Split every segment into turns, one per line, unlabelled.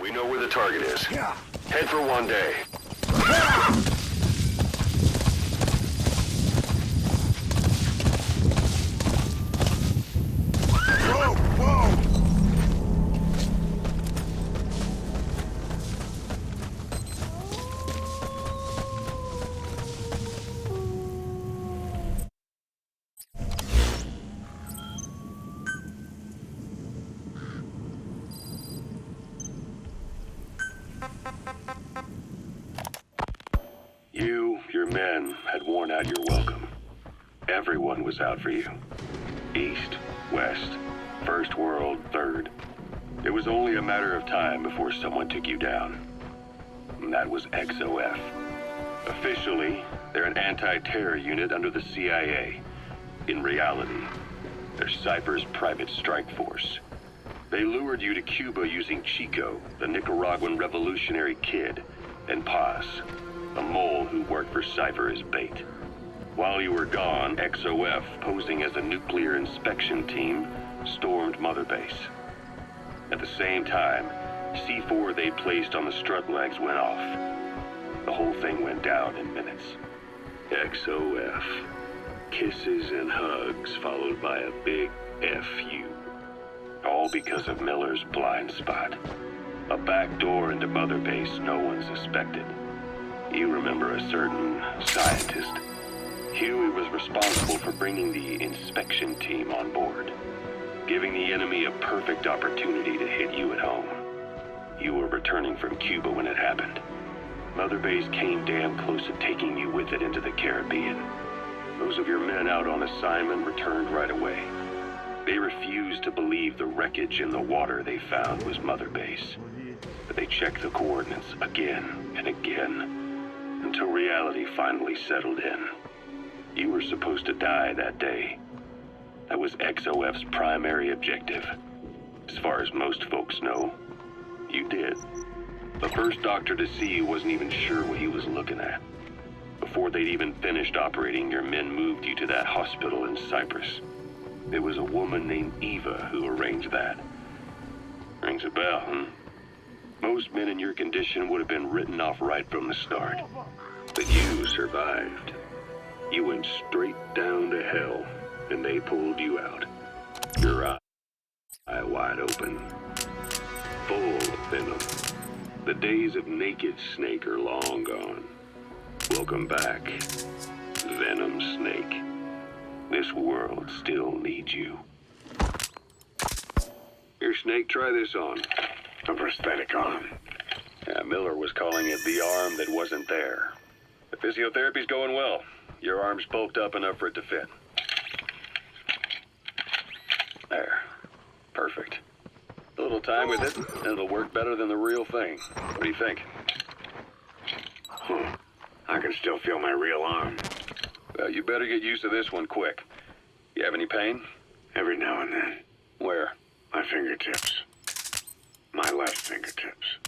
We know where the target is.
Yeah.
Head for one day.
Whoa, whoa!
You, your men, had worn out your welcome. Everyone was out for you. East, West, First World, Third. It was only a matter of time before someone took you down. And that was XOF. Officially, they're an anti-terror unit under the CIA. In reality, they're Cypher's private strike force. They lured you to Cuba using Chico, the Nicaraguan revolutionary kid, and Paz, a mole who worked for Cypher as bait. While you were gone, XOF, posing as a nuclear inspection team, stormed Mother Base. At the same time, C4 they placed on the strut legs went off. The whole thing went down in minutes. XOF. Kisses and hugs followed by a big FU. All because of Miller's blind spot. A back door into Mother Base no one suspected. You remember a certain scientist. Huey was responsible for bringing the inspection team on board, giving the enemy a perfect opportunity to hit you at home. You were returning from Cuba when it happened. Mother Base came damn close to taking you with it into the Caribbean. Those of your men out on assignment returned right away. They refused to believe the wreckage in the water they found was Mother Base. But they checked the coordinates again and again, until reality finally settled in. You were supposed to die that day. That was XOF's primary objective. As far as most folks know, you did. The first doctor to see you wasn't even sure what he was looking at. Before they'd even finished operating, your men moved you to that hospital in Cyprus. It was a woman named Eva who arranged that. Rings a bell, huh? Most men in your condition would have been written off right from the start. But you survived. You went straight down to hell, and they pulled you out. Your eye wide open. Full of venom. The days of Naked Snake are long gone. Welcome back, Venom Snake. This world still needs you. Here, Snake, try this on.
A prosthetic arm.
Yeah, Miller was calling it the arm that wasn't there. The physiotherapy's going well. Your arm's bulked up enough for it to fit. There. Perfect. A little time with it, and it'll work better than the real thing. What do you think?
I can still feel my real arm.
Well, you better get used to this one quick. You have any pain?
Every now and then.
Where?
My fingertips. My left fingertips.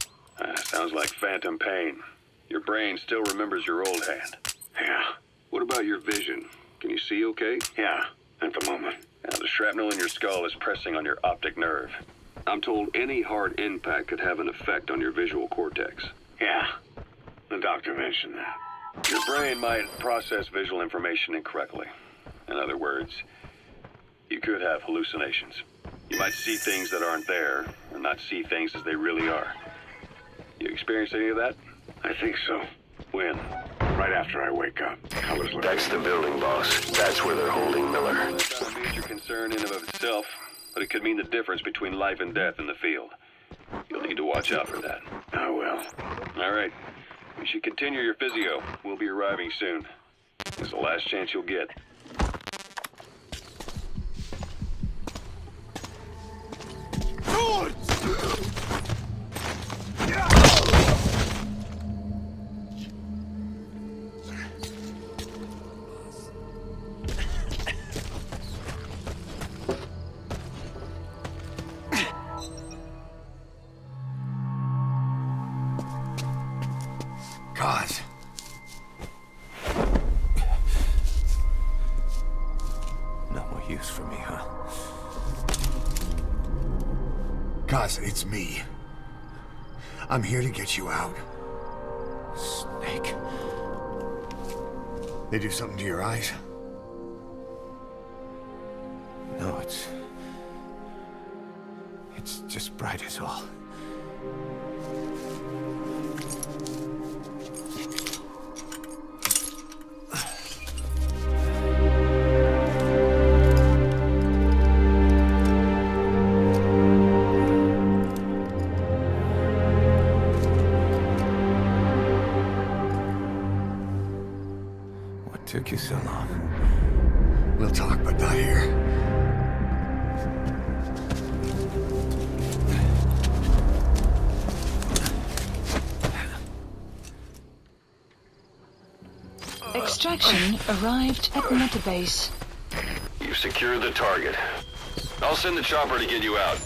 Sounds like phantom pain. Your brain still remembers your old hand.
Yeah.
What about your vision? Can you see okay?
Yeah, at the moment.
Now, the shrapnel in your skull is pressing on your optic nerve. I'm told any hard impact could have an effect on your visual cortex.
Yeah. The doctor mentioned that.
Your brain might process visual information incorrectly. In other words, you could have hallucinations. You might see things that aren't there, and not see things as they really are. You experience any of that?
I think so.
When?
Right after I wake up. Colors look...
That's the building, boss. That's where they're holding Miller. That's not a major concern in and of itself, but it could mean the difference between life and death in the field. You'll need to watch out for that.
I will.
All right. You should continue your physio. We'll be arriving soon. It's the last chance you'll get.
God. No more use for me, huh? Kaz, it's me.
I'm here to get you out.
Snake.
They do something to your eyes?
No, it's just bright as all. What took you so long?
We'll talk, but not here.
Extraction arrived at Metabase.
You've secured the target. I'll send the chopper to get you out.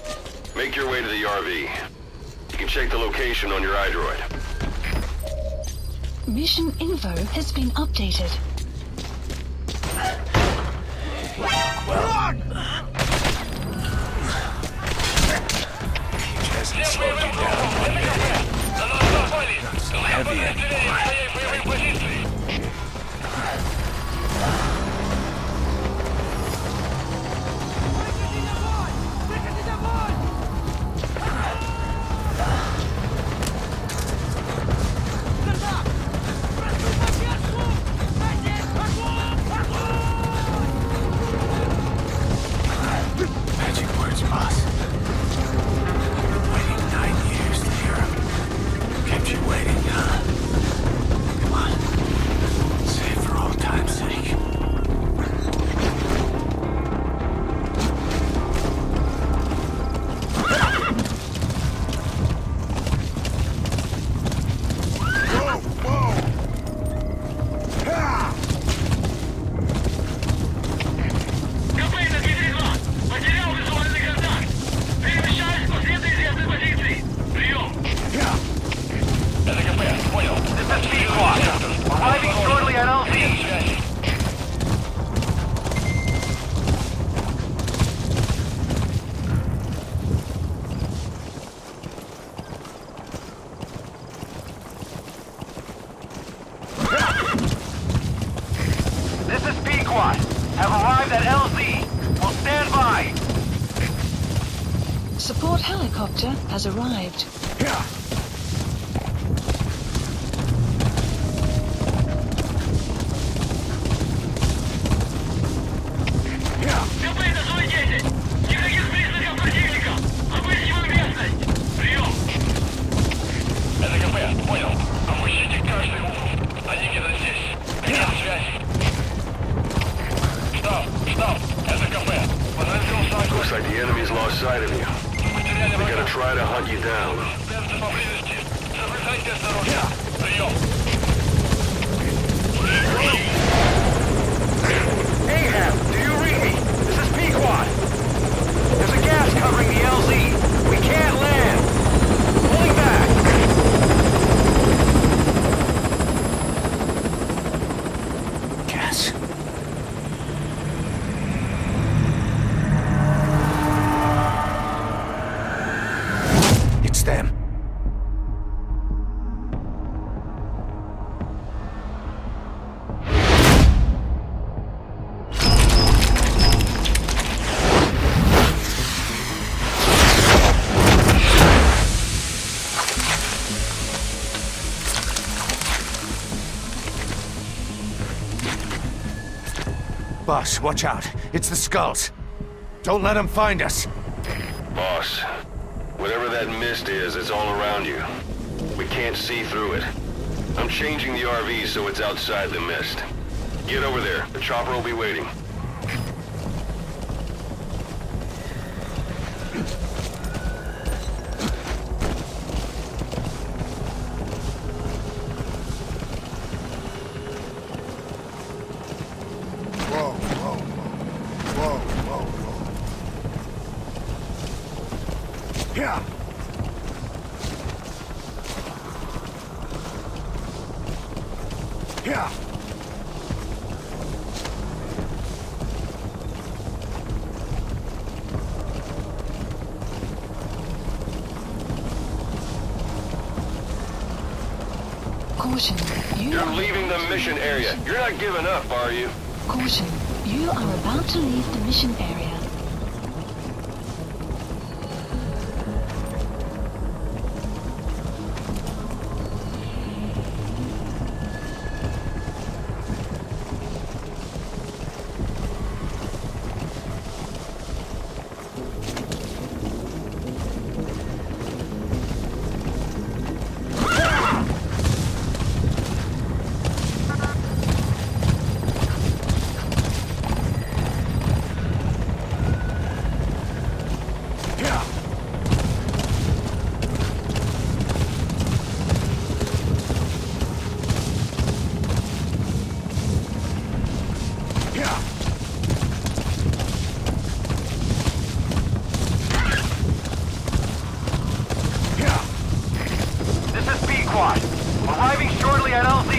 Make your way to the RV. You can check the location on your iDroid.
Mission info has been updated.
Hasn't slowed you down one bit. Not so heavy anymore. Magic words, boss. Waiting 9 years to hear 'em. Kept you waiting, huh? Come on. Say it for old time's sake.
КП-1 232. Потерял визуальный контакт. Перемещаюсь по светоизвестной позиции. Прием. Это КП, понял. Это P-Squad. Arriving shortly at LZ. This is P-Quad. Have arrived at LZ. Will stand by.
Support helicopter has arrived.
КП на зоне 10. Никаких признаков противника. Обыскиваем местность. Прием. Это КП, понял. Опустите каждый угол. Они где-то здесь. Нет связи. Штаб. Это КП. Подразделение Сакус.
Looks like the enemy's lost sight of you.
Потеряли
They're gonna try to hunt you down.
Спрятаться поблизости. Соблюдайте осторожность. Прием. Ahab, do you read me? This is P-Quad. There's a gas covering the LZ. We can't land. Pulling back.
Gas. It's them. Boss, watch out. It's the Skulls. Don't let them find us.
Boss, whatever that mist is, it's all around you. We can't see through it. I'm changing the RV so it's outside the mist. Get over there. The chopper will be waiting.
Yeah. Yeah.
Caution,
You're leaving the mission area. You're not giving up, are you?
Caution, you are about to leave the mission area.
This is B-Quad. Arriving shortly at LZ.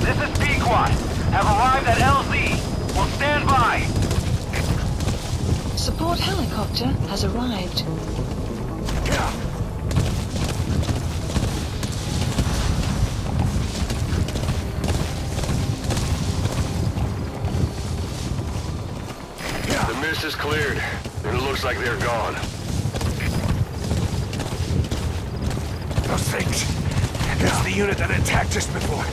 This is B-Quad. Have arrived at LZ. Will stand by.
Support helicopter has arrived.
The mist is cleared, and it looks like they're gone.
Those things. That's the unit that attacked us before.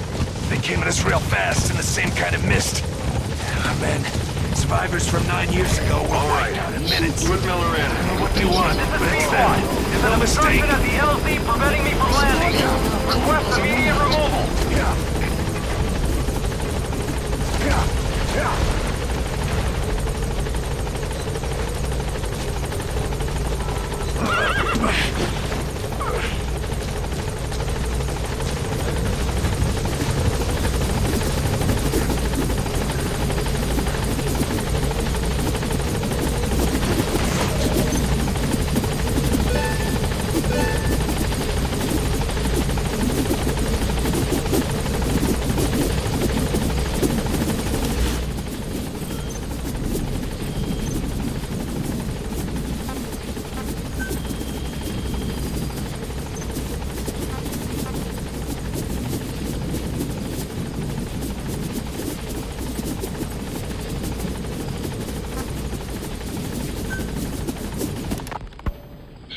They came at us real fast in the same kind of mist. Oh, man. Survivors from 9 years ago were
All right,
wiped out in minutes.
put Miller in.
What they want,
This
but
is
it's
B-Quad.
them.
There's
No
an
mistake.
obstruction at the LZ preventing me from landing. Request immediate removal.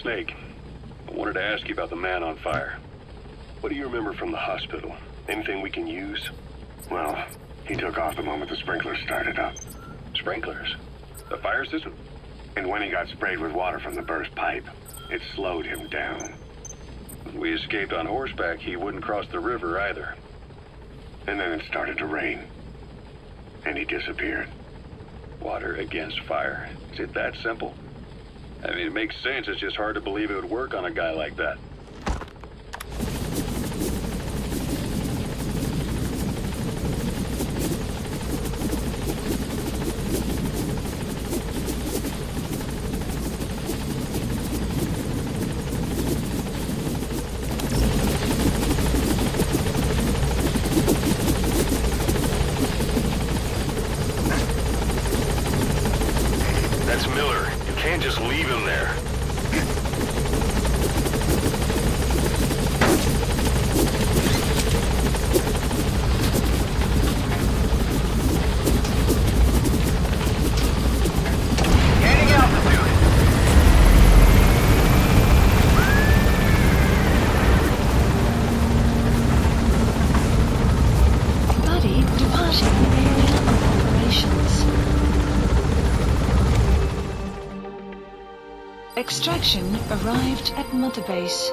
Snake, I wanted to ask you about the man on fire. What do you remember from the hospital? Anything we can use?
Well, he took off the moment the sprinklers started up.
Sprinklers? The fire system?
And when he got sprayed with water from the burst pipe, it slowed him down.
When we escaped on horseback, he wouldn't cross the river either.
And then it started to rain. And he disappeared.
Water against fire. Is it that simple? I mean, it makes sense. It's just hard to believe it would work on a guy like that. That's Miller. You can't just leave him there.
Gaining altitude.
Buddy departing area of operations. Extraction arrived at Mother Base.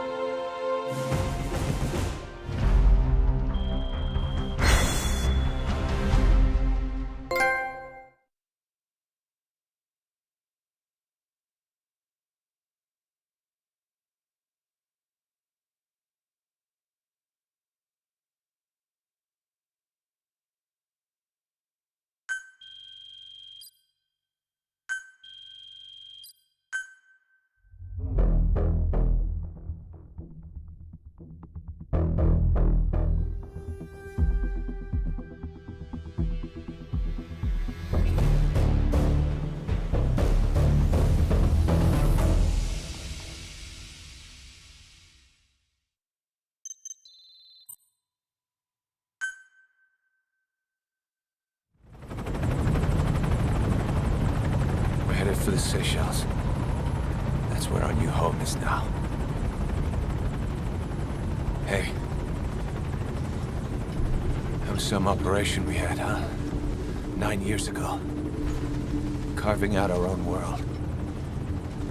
for the Seychelles. That's where our new home is now. Hey. That was some operation we had, huh? 9 years ago. Carving out our own world.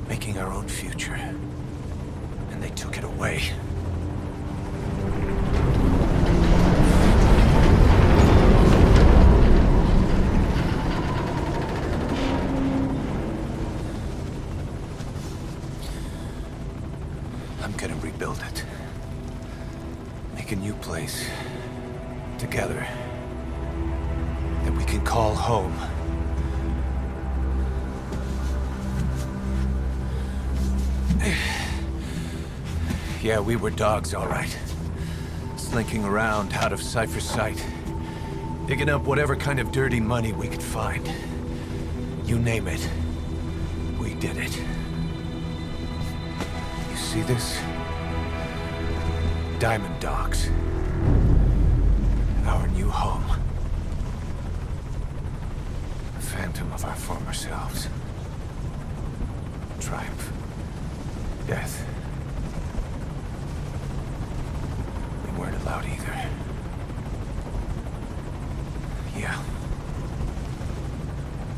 Making our own future. And they took it away. I'm gonna rebuild it. Make a new place. Together. That we can call home. Yeah, we were dogs, all right. Slinking around out of Cypher's sight. Digging up whatever kind of dirty money we could find. You name it. We did it. You see this? Diamond Dogs. Our new home. A phantom of our former selves. Triumph. Death. We weren't allowed either. Yeah.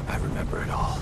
I remember it all.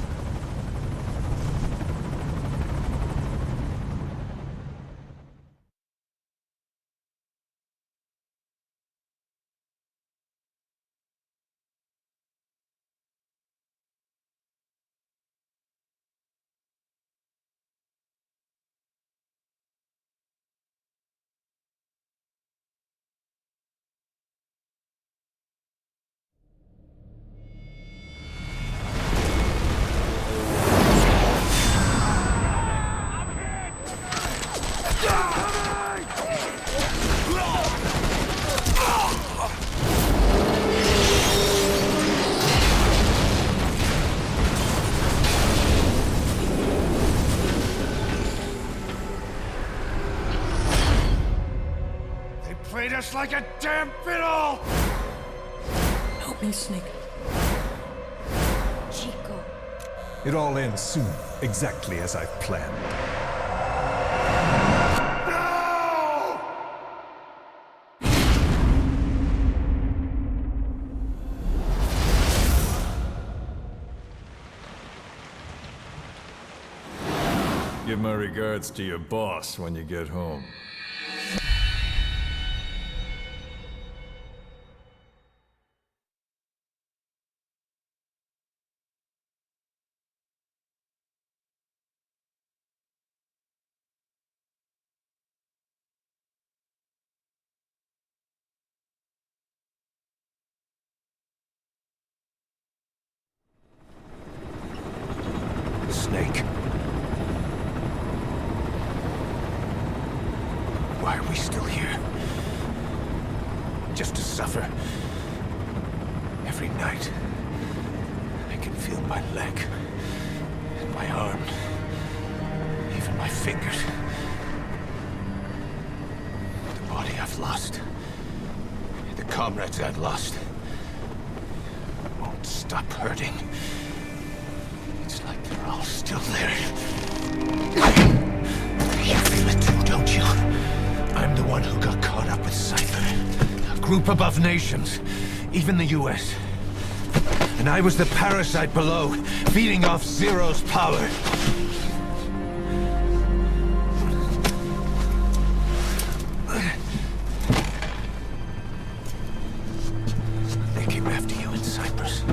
Played us like a damn fiddle!
Help me, Snake. Chico.
It all ends soon, exactly as I've planned.
No!
Give my regards to your boss when you get home.
Snake. Why are we still here? Just to suffer? Every night, I can feel my leg, and my arm, even my fingers. The body I've lost, the comrades I've lost, won't stop hurting. It's like they're all still there. You feel it too, don't you? I'm the one who got caught up with Cypher. A group above nations, even the US. And I was the parasite below, feeding off Zero's power. They came after you in Cyprus.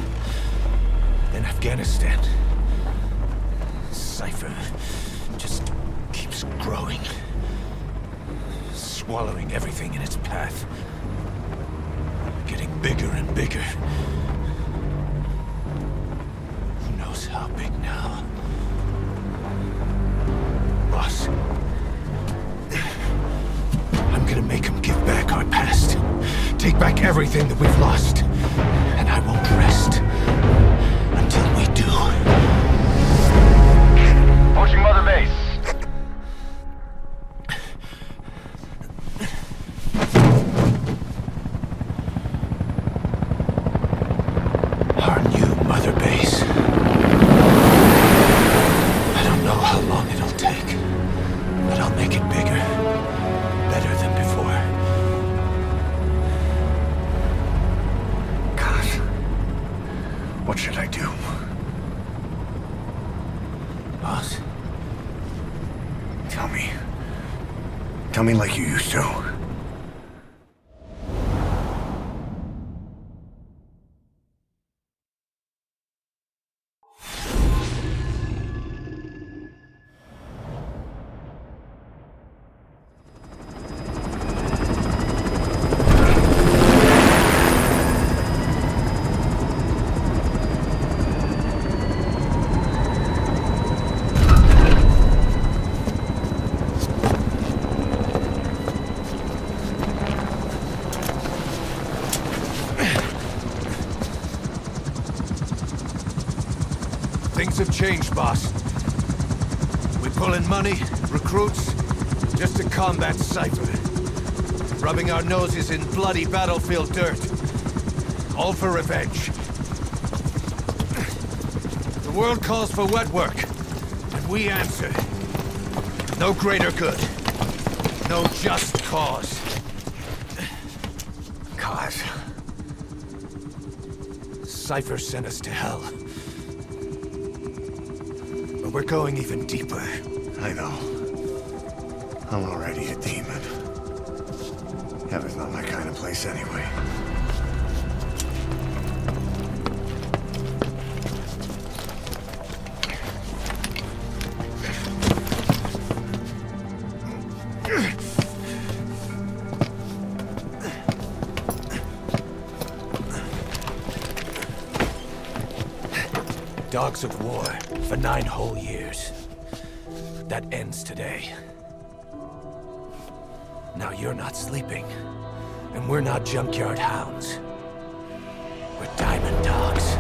Then Afghanistan. Cypher just keeps growing. Swallowing everything in its path. Getting bigger and bigger. Who knows how big now? Boss. I'm gonna make him give back our past. Take back everything that we've lost. And I won't rest until we do.
Approaching Mother Base.
Our new Mother Base.
Tell me. Tell me like you used to.
Things have changed, boss. We pull in money, recruits, just to combat Cypher. Rubbing our noses in bloody battlefield dirt. All for revenge. The world calls for wet work, and we answer. No greater good. No just cause.
Cause.
Cypher sent us to hell. But we're going even deeper.
I know. I'm already a demon. Heaven's not my kind of place anyway.
Dogs of war for 9 whole years. That ends today. Now you're not sleeping, and we're not junkyard hounds. We're diamond dogs.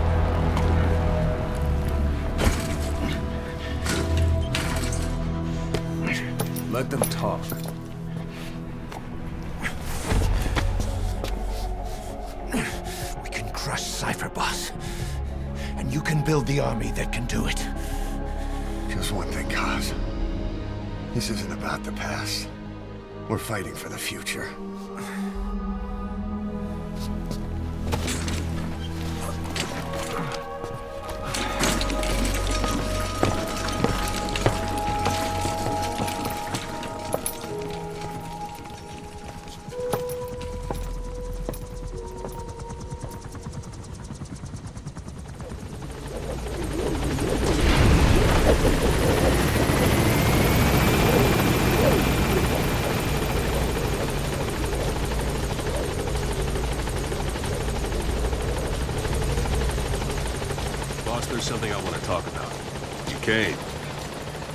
Let them talk.
We can crush Cypher, boss. And you can build the army that can do it.
Just one thing, Kaz. This isn't about the past. We're fighting for the future.
There's something I want to talk about. Duquesne,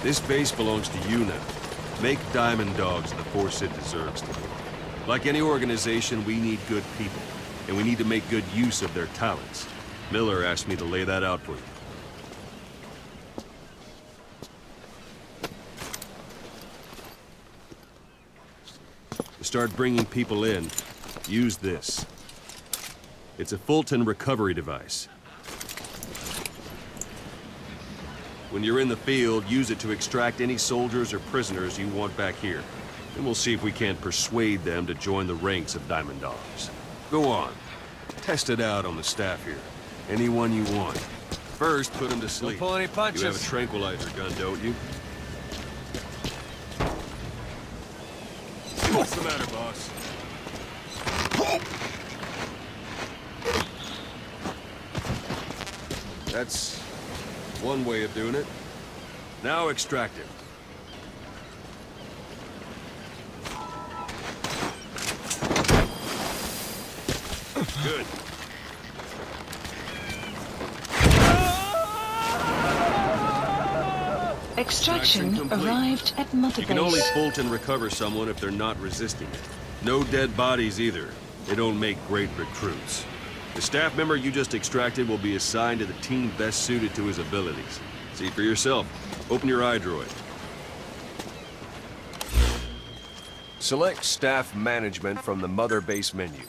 this base belongs to you now. Make Diamond Dogs the force it deserves to be. Like any organization, we need good people, and we need to make good use of their talents. Miller asked me to lay that out for you. To start bringing people in, use this. It's a Fulton recovery device. When you're in the field, use it to extract any soldiers or prisoners you want back here. Then we'll see if we can't persuade them to join the ranks of Diamond Dogs. Go on. Test it out on the staff here. Anyone you want. First, put them to sleep.
Don't pull any punches.
You have a tranquilizer gun, don't you? What's the matter, boss? That's one way of doing it. Now extract it. Good.
Extraction arrived at Mother
You can only
Base.
Fulton recover someone if they're not resisting it. No dead bodies either. They don't make great recruits. The staff member you just extracted will be assigned to the team best suited to his abilities. See for yourself. Open your iDroid. Select staff management from the Mother Base menu.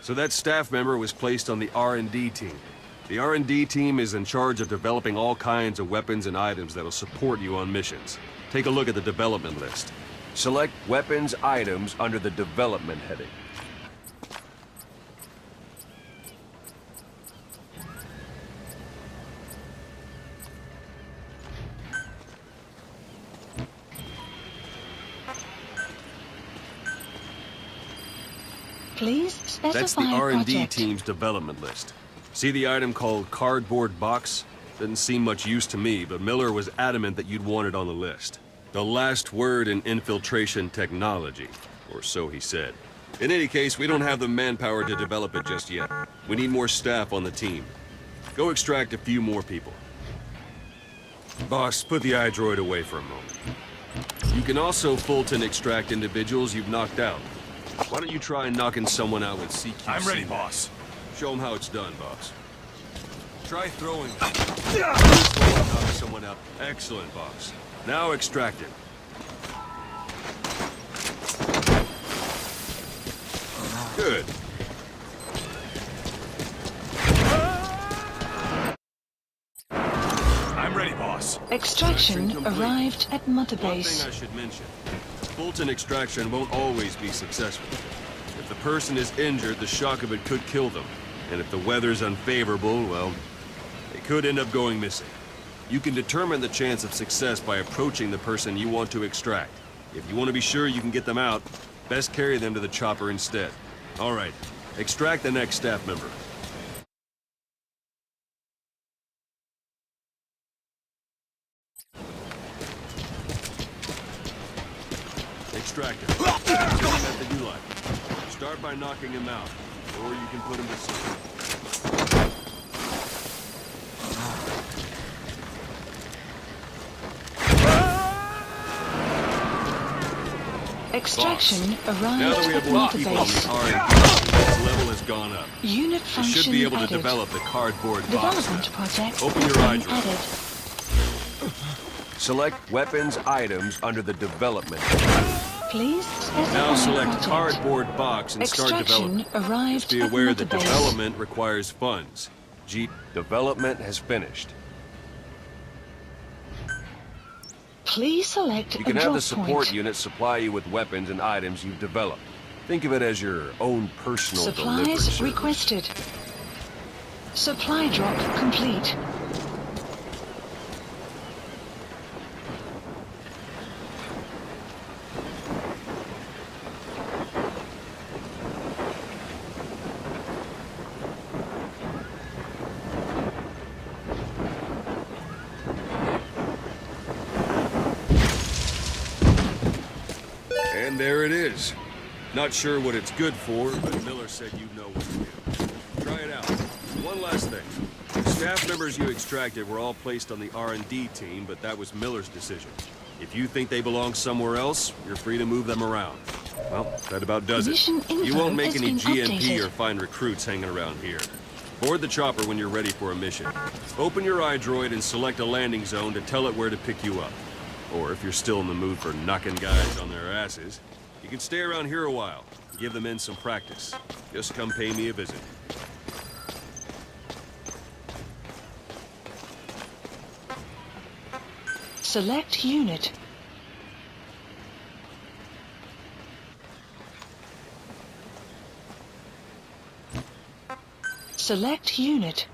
So that staff member was placed on the R&D team. The R&D team is in charge of developing all kinds of weapons and items that'll support you on missions. Take a look at the development list. Select weapons items under the development heading.
Please specify
That's the R&D
project.
team's development list. See the item called cardboard box? Didn't seem much use to me, but Miller was adamant that you'd want it on the list. The last word in infiltration technology, or so he said. In any case, we don't have the manpower to develop it just yet. We need more staff on the team. Go extract a few more people. Boss, put the iDroid away for a moment. You can also Fulton extract individuals you've knocked out. Why don't you try knocking someone out with CQC?
I'm ready, boss.
Show them how it's done, boss. Try throwing. Knock someone out. Excellent, boss. Now extract it. Good.
I'm ready, boss.
Extraction
Mission complete.
arrived at Mother
One
Base.
thing I should mention. Fulton extraction won't always be successful. If the person is injured, the shock of it could kill them. And if the weather's unfavorable, well, they could end up going missing. You can determine the chance of success by approaching the person you want to extract. If you want to be sure you can get them out, best carry them to the chopper instead. All right, extract the next staff member. Extract him. Same method you like. Start by knocking him out, or you can put him to sleep.
Extraction
Now that
arrived
we
at
have more
Mother
people on
Base.
the R&D, its level has gone up.
Unit
We
function
should be able to
added.
develop the cardboard box.
Development project
Open your
being
iDroid.
added.
Select weapons items under the development.
Please specify
Now select
project.
cardboard box and start
Extraction
development.
arrived
Just be
at
aware
Mother
that
Base.
development requires funds.
Development has finished.
Please select
You
a
can have
drop
the support
point.
unit supply you with weapons and items you've developed. Think of it as your own personal delivery
Supplies
service.
requested. Supply drop complete.
And there it is. Not sure what it's good for, but Miller said you know what to do. Try it out. One last thing. The staff members you extracted were all placed on the R&D team, but that was Miller's decision. If you think they belong somewhere else, you're free to move them around. Well, that about does it.
Mission info
You won't make
has
any
been
GMP
updated.
or find recruits hanging around here. Board the chopper when you're ready for a mission. Open your iDroid and select a landing zone to tell it where to pick you up. Or if you're still in the mood for knocking guys on their asses, you can stay around here a while. Give the men some practice. Just come pay me a visit.
Select unit. Select unit.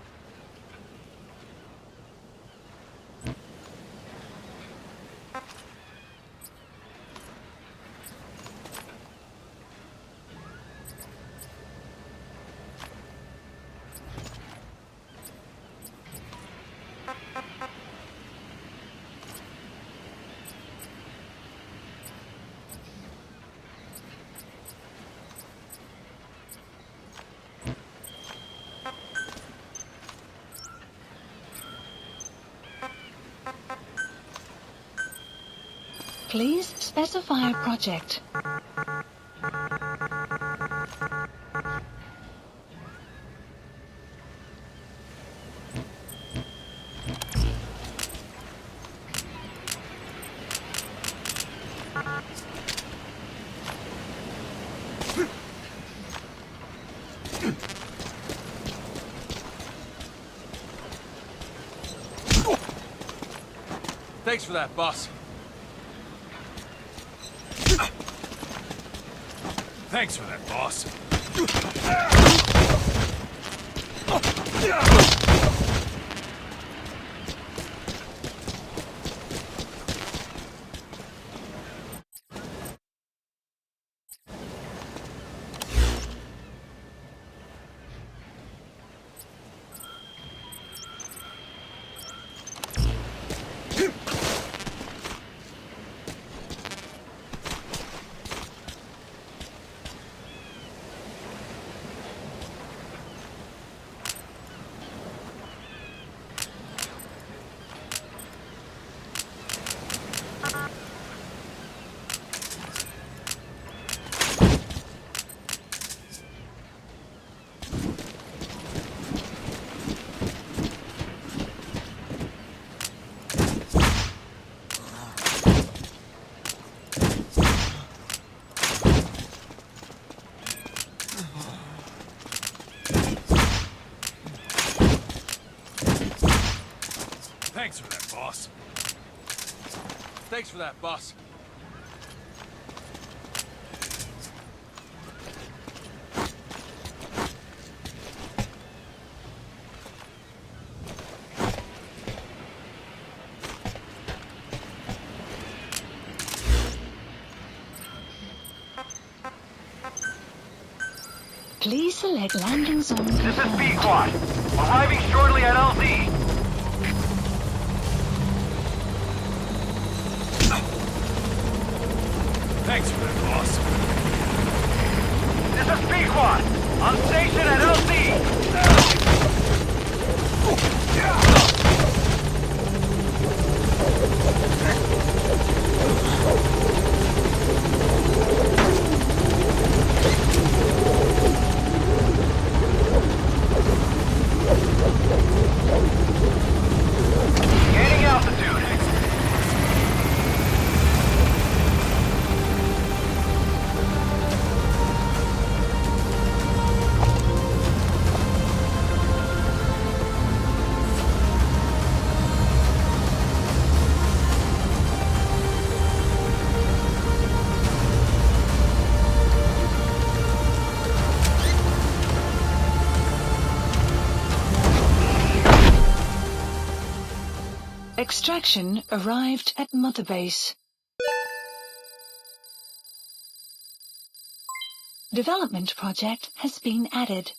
Please specify a project.
Thanks for that, boss. Thanks for that, boss.
Thanks for that, boss.
Thanks for that, boss.
Please select landing zone
This is
confirmed.
B-Quad. Arriving shortly at LZ.
Thanks for that, boss.
This is B-Quad. On station at LZ. Gaining altitude.
Extraction arrived at Mother Base. Development project has been added.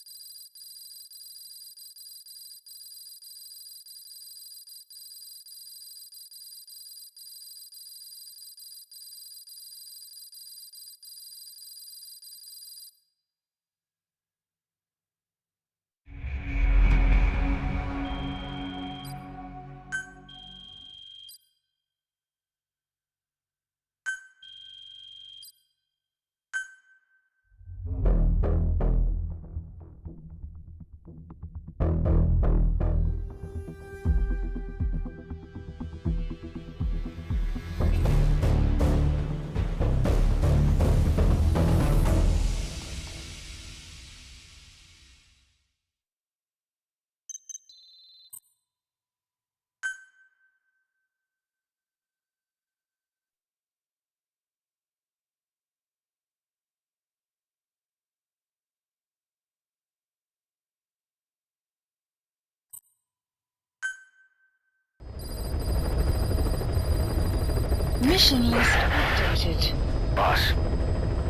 Mission list updated.
Boss,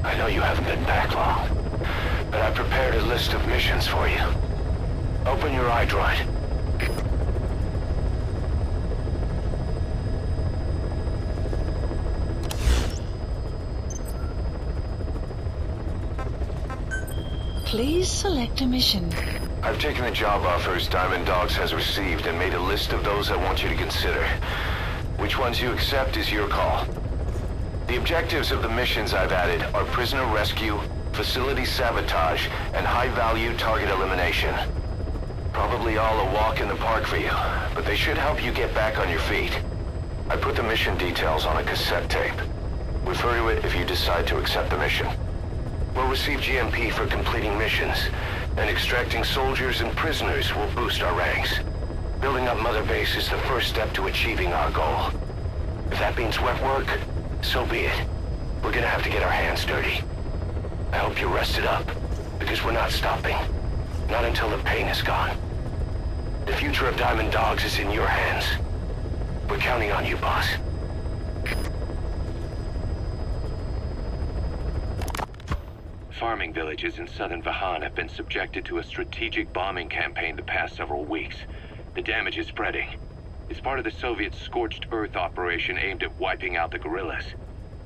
I know you haven't been back long, but I prepared a list of missions for you. Open your iDroid.
Please select a mission.
I've taken the job offers Diamond Dogs has received and made a list of those I want you to consider. Which ones you accept is your call. The objectives of the missions I've added are prisoner rescue, facility sabotage, and high-value target elimination. Probably all a walk in the park for you, but they should help you get back on your feet. I put the mission details on a cassette tape. Refer to it if you decide to accept the mission. We'll receive GMP for completing missions, and extracting soldiers and prisoners will boost our ranks. Building up Mother Base is the first step to achieving our goal. If that means wet work, so be it. We're gonna have to get our hands dirty. I hope you're rested up, because we're not stopping. Not until the pain is gone. The future of Diamond Dogs is in your hands. We're counting on you, boss.
Farming villages in southern Vahan have been subjected to a strategic bombing campaign the past several weeks. The damage is spreading. It's part of the Soviet Scorched Earth operation aimed at wiping out the guerrillas.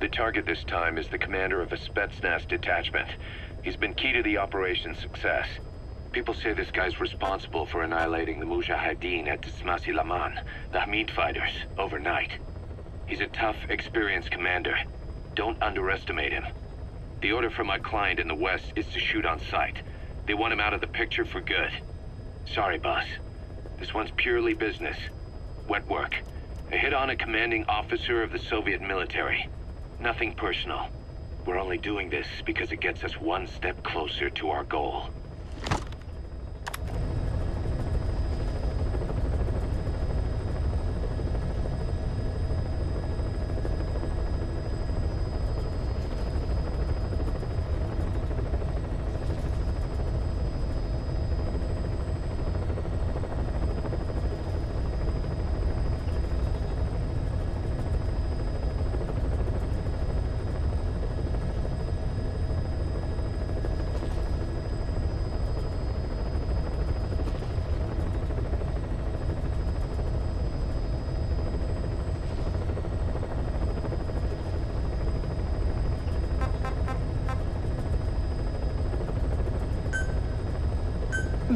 The target this time is the commander of a Spetsnaz detachment. He's been key to the operation's success. People say this guy's responsible for annihilating the Mujahideen at Tismasi Laman, the Hamid fighters, overnight. He's a tough, experienced commander. Don't underestimate him. The order from my client in the west is to shoot on sight. They want him out of the picture for good. Sorry, boss. This one's purely business. Wet work. A hit on a commanding officer of the Soviet military. Nothing personal. We're only doing this because it gets us one step closer to our goal.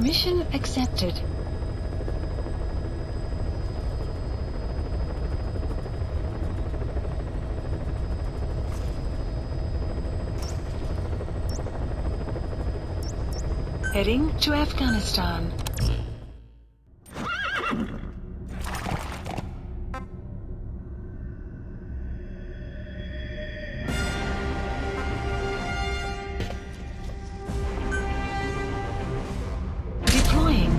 Mission accepted. Heading to Afghanistan. Deploying.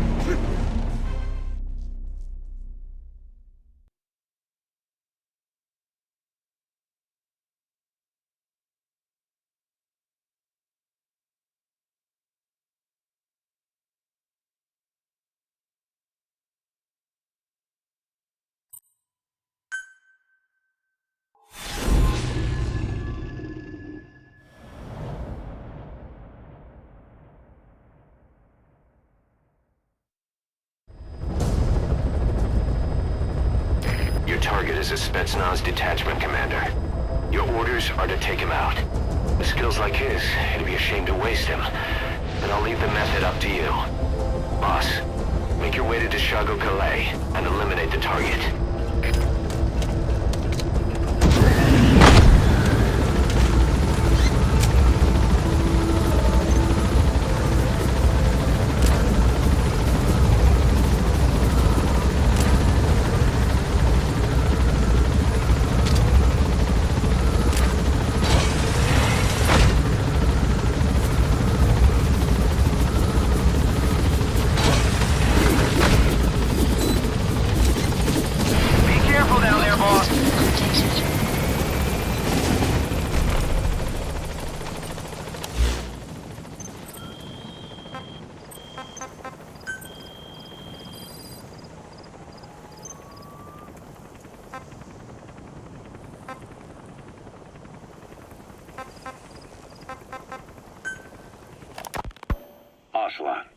Your target is a Spetsnaz detachment commander. Your orders are to take him out. With skills like his, it'd be a shame to waste him. But I'll leave the method up to you. Boss, make your way to Deshago Calais and eliminate the target.
Ocelot.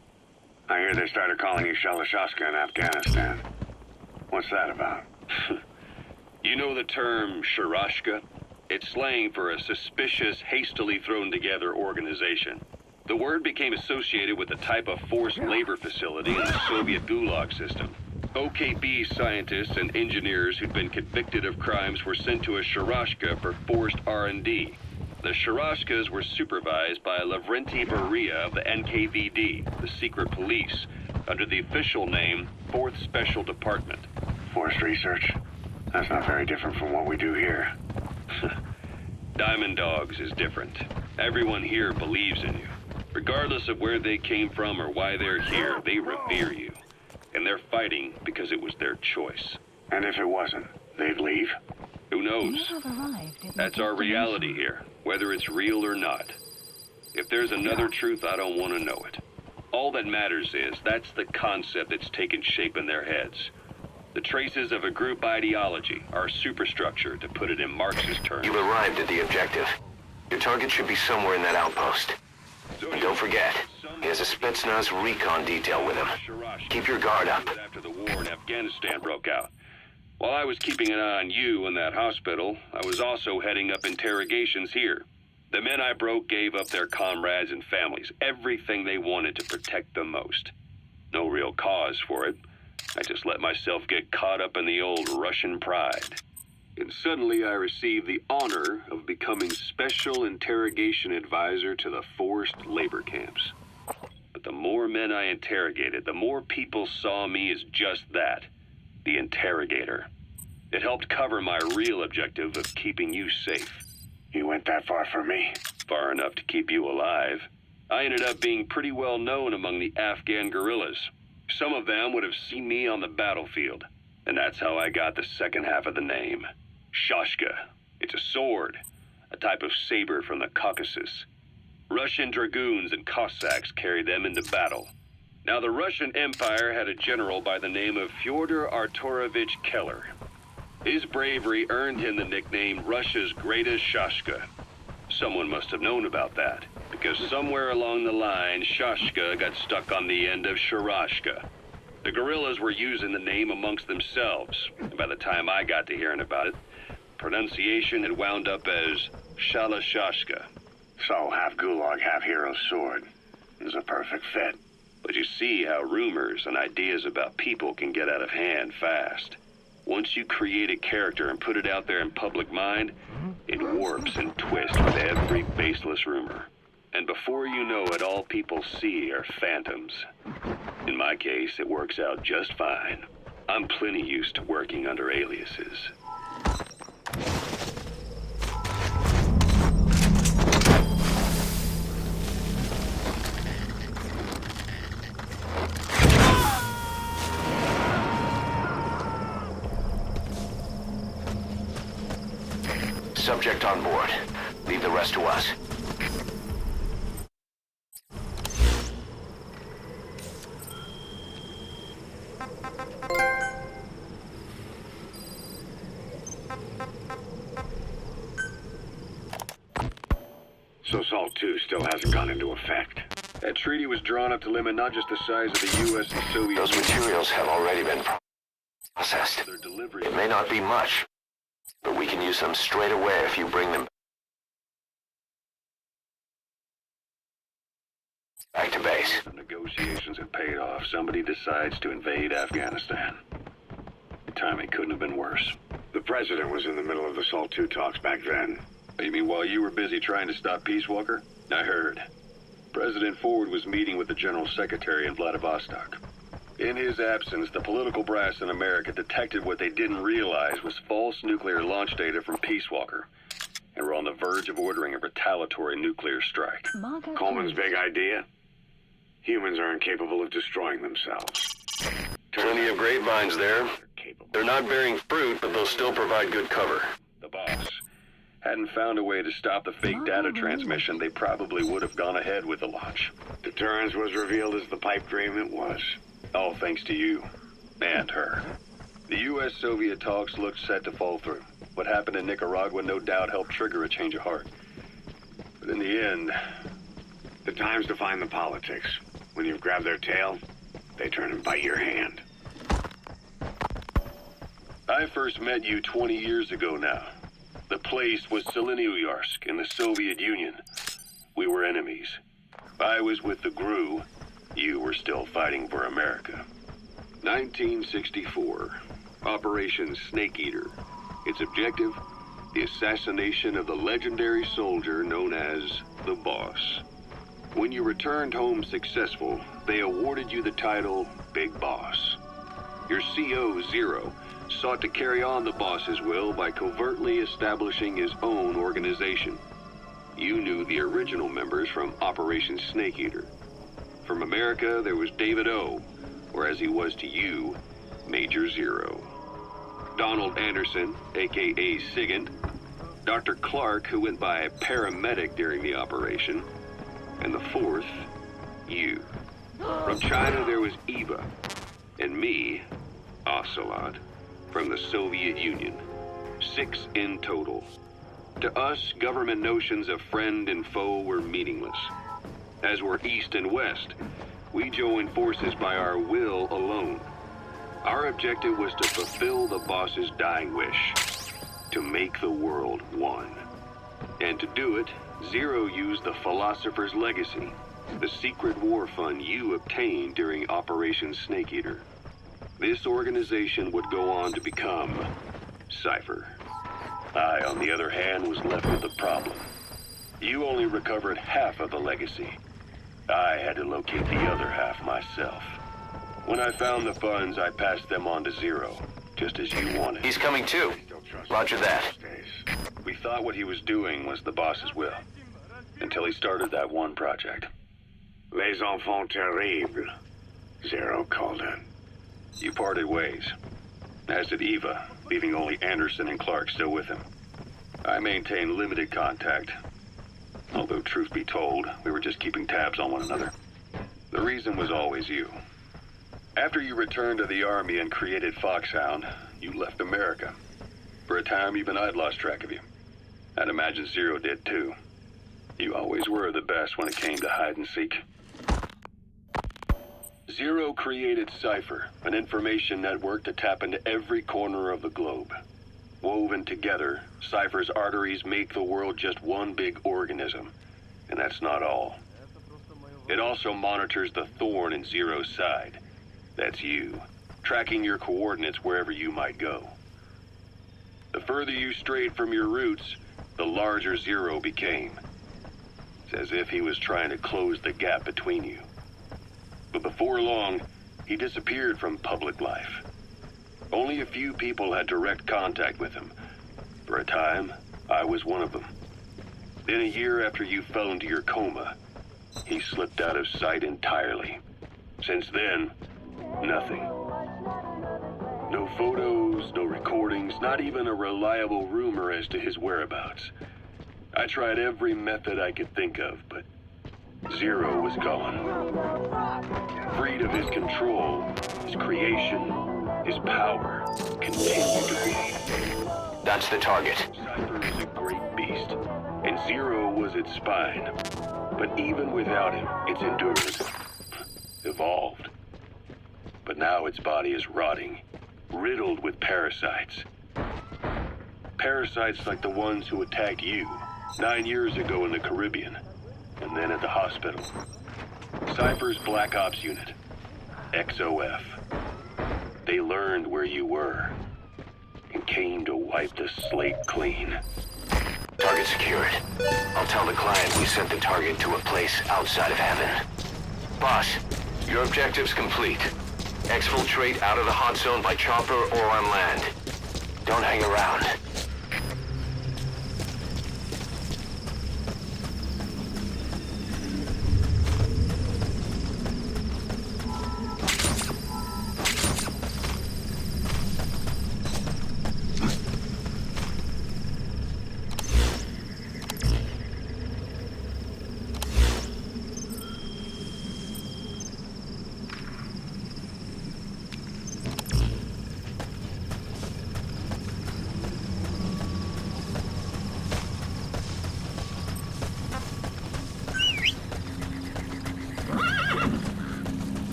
I hear they started calling you Shalashaska in Afghanistan. What's that about?
You know the term Sharashka? It's slang for a suspicious, hastily thrown together organization. The word became associated with a type of forced labor facility in the Soviet Gulag system. OKB scientists and engineers who'd been convicted of crimes were sent to a Sharashka for forced R&D. The Sharashkas were supervised by Lavrenti Beria of the NKVD, the secret police, under the official name 4th Special Department.
Forced research? That's not very different from what we do here.
Diamond Dogs is different. Everyone here believes in you. Regardless of where they came from or why they're here, they revere you. And they're fighting because it was their choice.
And if it wasn't, they'd leave?
Who knows? That's our reality here, whether it's real or not. If there's another truth, I don't want to know it. All that matters is that's the concept that's taken shape in their heads. The traces of a group ideology, our superstructure, to put it in Marxist terms.
You've arrived at the objective. Your target should be somewhere in that outpost. And don't forget, he has a Spetsnaz recon detail with him. Keep your guard up.
After the war in Afghanistan broke out. While I was keeping an eye on you in that hospital, I was also heading up interrogations here. The men I broke gave up their comrades and families, everything they wanted to protect them most. No real cause for it. I just let myself get caught up in the old Russian pride. And suddenly I received the honor of becoming Special Interrogation Advisor to the forced labor camps. But the more men I interrogated, the more people saw me as just that, the interrogator. It helped cover my real objective of keeping you safe.
You went that far for me?
Far enough to keep you alive. I ended up being pretty well known among the Afghan guerrillas. Some of them would have seen me on the battlefield, and that's how I got the second half of the name. Shashka. It's a sword, a type of saber from the Caucasus. Russian dragoons and Cossacks carried them into battle. Now, the Russian Empire had a general by the name of Fyodor Arturovich Keller. His bravery earned him the nickname Russia's Greatest Shashka. Someone must have known about that, because somewhere along the line, Shashka got stuck on the end of Sharashka. The guerrillas were using the name amongst themselves, and by the time I got to hearing about it, pronunciation had wound up as Shalashashka.
So, half Gulag, half Hero sword. Is a perfect fit. But you see how rumors and ideas about people can get out of hand fast. Once you create a character and put it out there in public mind, it warps and twists with every baseless rumor. And before you know it, all people see are phantoms. In my case, it works out just fine. I'm plenty used to working under aliases.
Subject on board. Leave the rest to us.
So SALT II still hasn't gone into effect. That treaty was drawn up to limit not just the size of the U.S. and Soviet...
Those materials have already been processed.
Their delivery...
It may not be much, but we can use them straight away if you bring them back to base.
The negotiations have paid off. Somebody decides to invade Afghanistan. The timing couldn't have been worse. The president was in the middle of the SALT II talks back then. You mean while you were busy trying to stop Peace Walker? I heard. President Ford was meeting with the General Secretary in Vladivostok. In his absence, the political brass in America detected what they didn't realize was false nuclear launch data from Peace Walker, and were on the verge of ordering a retaliatory nuclear strike. Coleman's big idea? Humans are incapable of destroying themselves.
Plenty of grapevines there. They're not bearing fruit, but they'll still provide good cover.
The boss hadn't found a way to stop the fake data transmission, they probably would have gone ahead with the launch. Deterrence was revealed as the pipe dream it was. All thanks to you. And her. The U.S.-Soviet talks looked set to fall through. What happened in Nicaragua no doubt helped trigger a change of heart. But in the end... The time's to find the politics. When you've grabbed their tail, they turn and bite your hand. I first met you 20 years ago now. The place was Selenouyarsk in the Soviet Union. We were enemies. I was with the GRU. You were still fighting for America. 1964. Operation Snake Eater. Its objective? The assassination of the legendary soldier known as the Boss. When you returned home successful, they awarded you the title Big Boss. Your CO, Zero, sought to carry on the boss's will by covertly establishing his own organization. You knew the original members from Operation Snake Eater. From America, there was David O, or as he was to you, Major Zero. Donald Anderson, aka Sigint. Dr. Clark, who went by paramedic during the operation. And the fourth, you. From China, there was Eva. And me, Ocelot. From the Soviet Union. 6 in total. To us, government notions of friend and foe were meaningless. As were East and West, we joined forces by our will alone. Our objective was to fulfill the boss's dying wish. To make the world one. And to do it, Zero used the Philosopher's Legacy, the secret war fund you obtained during Operation Snake Eater. This organization would go on to become Cypher. I, on the other hand, was left with a problem. You only recovered half of the legacy. I had to locate the other half myself. When I found the funds, I passed them on to Zero, just as you wanted.
He's coming too. Roger that.
We thought what he was doing was the boss's will, until he started that one project. Les Enfants Terribles, Zero called in. You parted ways, as did Eva, leaving only Anderson and Clark still with him. I maintained limited contact, although truth be told, we were just keeping tabs on one another. The reason was always you. After you returned to the Army and created Foxhound, you left America. For a time, even I'd lost track of you. I'd imagine Zero did too. You always were the best when it came to hide and seek. Zero created Cypher, an information network to tap into every corner of the globe. Woven together, Cypher's arteries make the world just one big organism. And that's not all. It also monitors the thorn in Zero's side. That's you, tracking your coordinates wherever you might go. The further you strayed from your roots, the larger Zero became. It's as if he was trying to close the gap between you. But before long, he disappeared from public life. Only a few people had direct contact with him. For a time, I was one of them. Then a year after you fell into your coma, he slipped out of sight entirely. Since then, nothing. No photos, no recordings, not even a reliable rumor as to his whereabouts. I tried every method I could think of, but Zero was gone. Freed of his control, his creation, his power continued to grow.
That's the target.
Cypher is a great beast, and Zero was its spine. But even without him, its endurance evolved. But now its body is rotting, riddled with parasites. Parasites like the ones who attacked you 9 years ago in the Caribbean, and then at the hospital. Cypher's Black Ops unit, XOF. They learned where you were, and came to wipe the slate clean.
Target secured. I'll tell the client we sent the target to a place outside of heaven. Boss, your objective's complete. Exfiltrate out of the hot zone by chopper or on land. Don't hang around.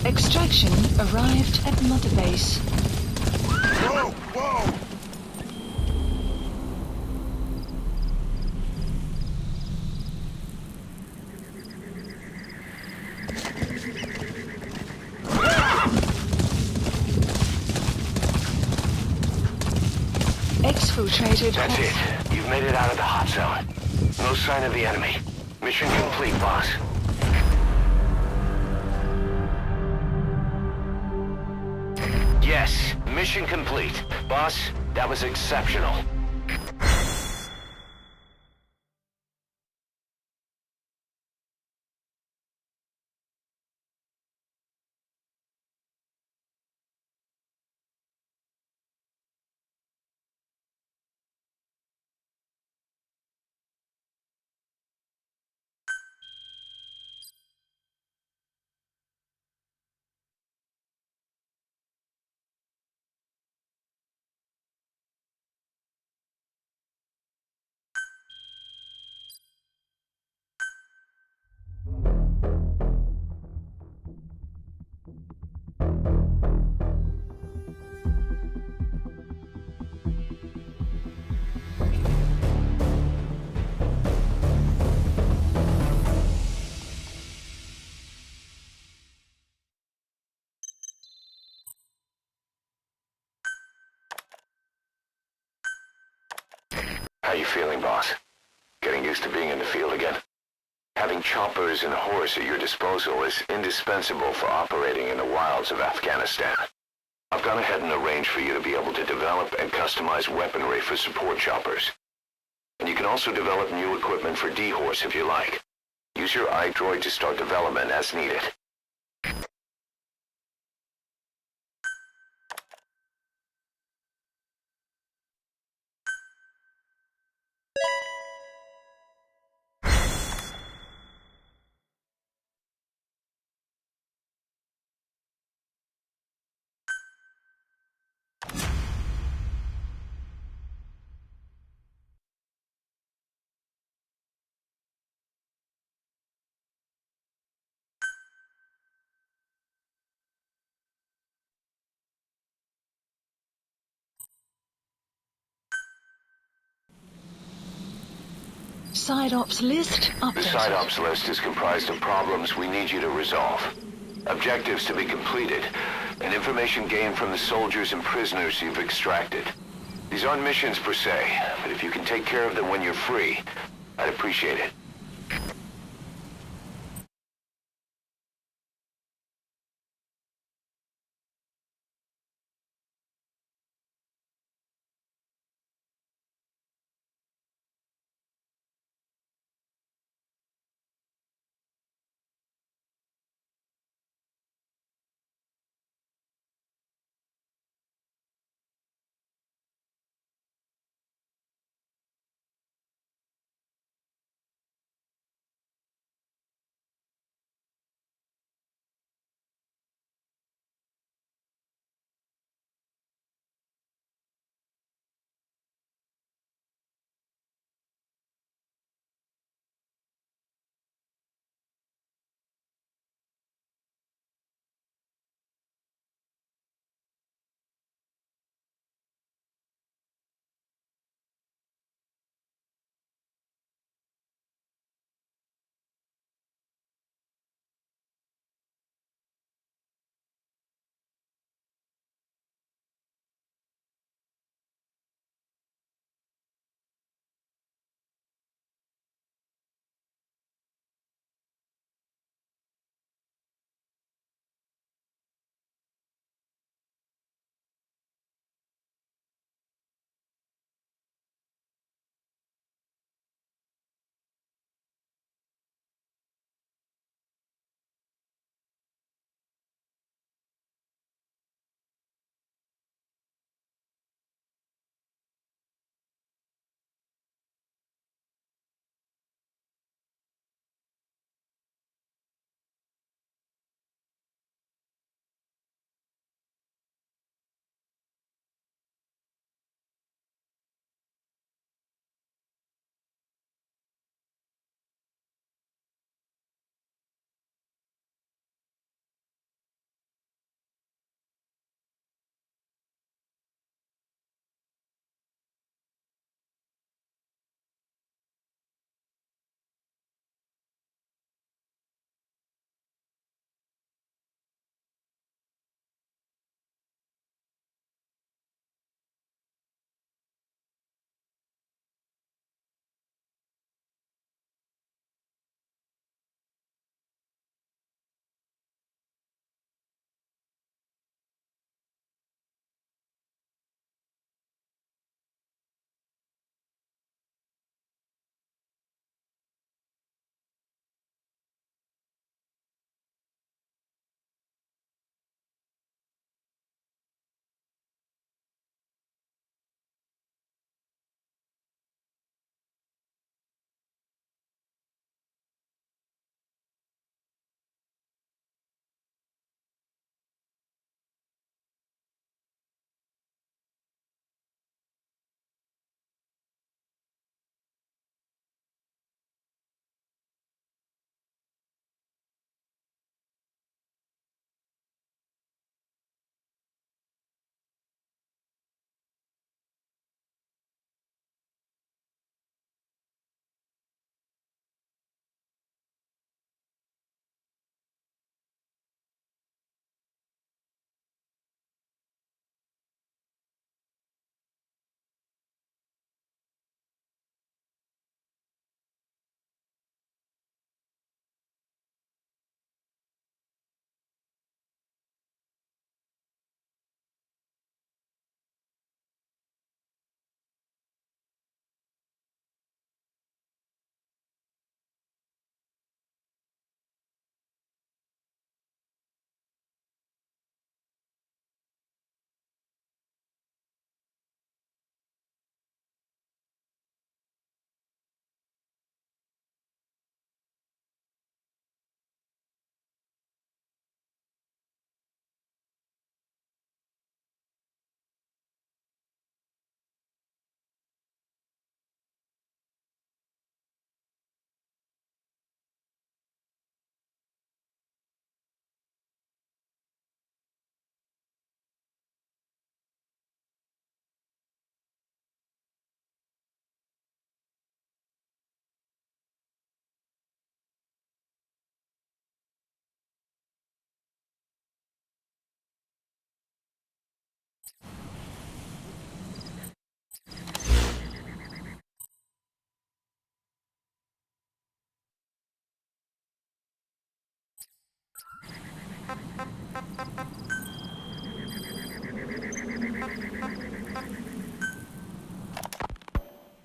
Extraction arrived at Mother Base.
Whoa! Whoa!
Exfiltrated.
That's it. You've made it out of the hot zone. No sign of the enemy. Mission complete, boss. Yes, mission complete. Boss, that was exceptional. How you feeling, boss? Getting used to being in the field again? Having choppers and horse at your disposal is indispensable for operating in the wilds of Afghanistan. I've gone ahead and arranged for you to be able to develop and customize weaponry for support choppers. And you can also develop new equipment for D-Horse if you like. Use your iDroid to start development as needed.
Side ops list updated.
The side ops list is comprised of problems we need you to resolve. Objectives to be completed, and information gained from the soldiers and prisoners you've extracted. These aren't missions per se, but if you can take care of them when you're free, I'd appreciate it.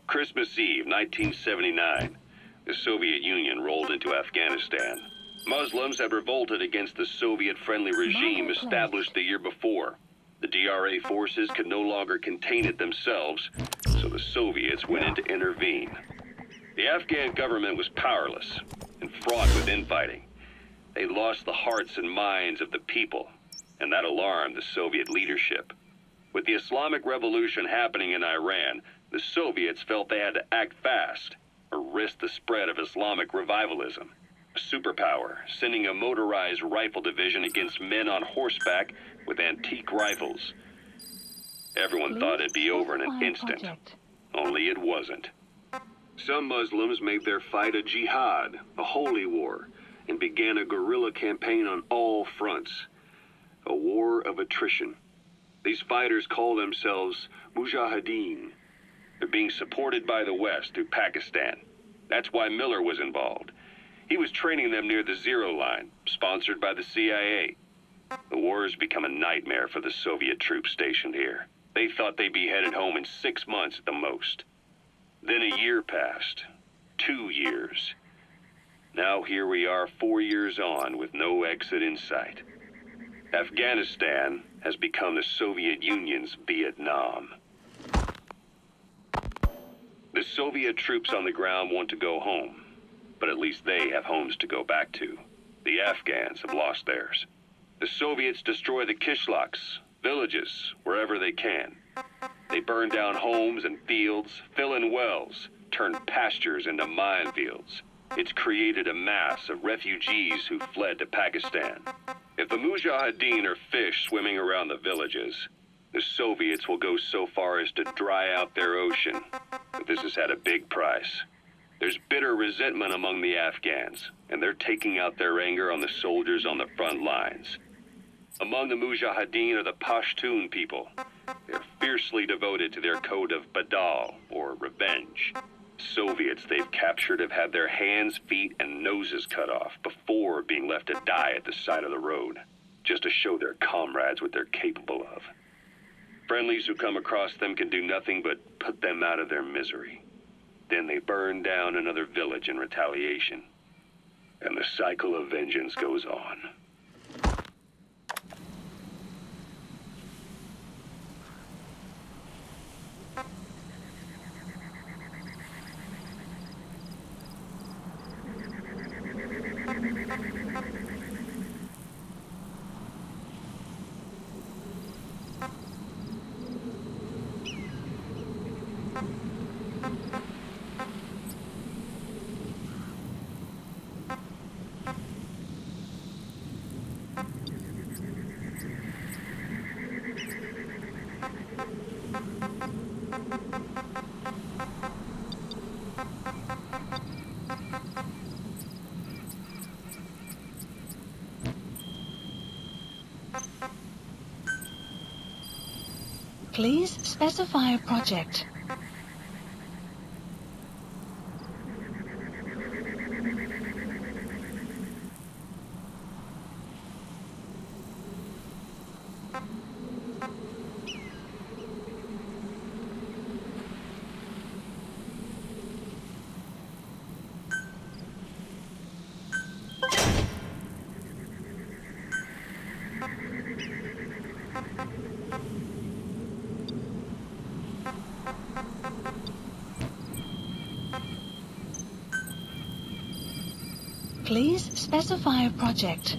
Christmas Eve, 1979. The Soviet Union rolled into Afghanistan. Muslims had revolted against the Soviet-friendly regime established the year before. The DRA forces could no longer contain it themselves, so the Soviets went in to intervene. The Afghan government was powerless and fraught with infighting. They lost the hearts and minds of the people, and that alarmed the Soviet leadership. With the Islamic Revolution happening in Iran, the Soviets felt they had to act fast or risk the spread of Islamic revivalism. A superpower, sending a motorized rifle division against men on horseback with antique rifles. Everyone thought it'd be over in an instant, only it wasn't. Some Muslims made their fight a jihad, a holy war, and began a guerrilla campaign on all fronts. A war of attrition. These fighters call themselves Mujahideen. They're being supported by the West through Pakistan. That's why Miller was involved. He was training them near the Zero Line, sponsored by the CIA. The war has become a nightmare for the Soviet troops stationed here. They thought they'd be headed home in 6 months at the most. Then a year passed. 2 years. Now here we are 4 years on with no exit in sight. Afghanistan has become the Soviet Union's Vietnam. The Soviet troops on the ground want to go home, but at least they have homes to go back to. The Afghans have lost theirs. The Soviets destroy the kishlaks, villages, wherever they can. They burn down homes and fields, fill in wells, turn pastures into minefields. It's created a mass of refugees who fled to Pakistan. If the Mujahideen are fish swimming around the villages, the Soviets will go so far as to dry out their ocean. But this has had a big price. There's bitter resentment among the Afghans, and they're taking out their anger on the soldiers on the front lines. Among the Mujahideen are the Pashtun people. They're fiercely devoted to their code of Badal, or revenge. Soviets they've captured have had their hands, feet, and noses cut off before being left to die at the side of the road, just to show their comrades what they're capable of. Friendlies who come across them can do nothing but put them out of their misery. Then they burn down another village in retaliation. And the cycle of vengeance goes on.
Please specify a project. Please specify a project.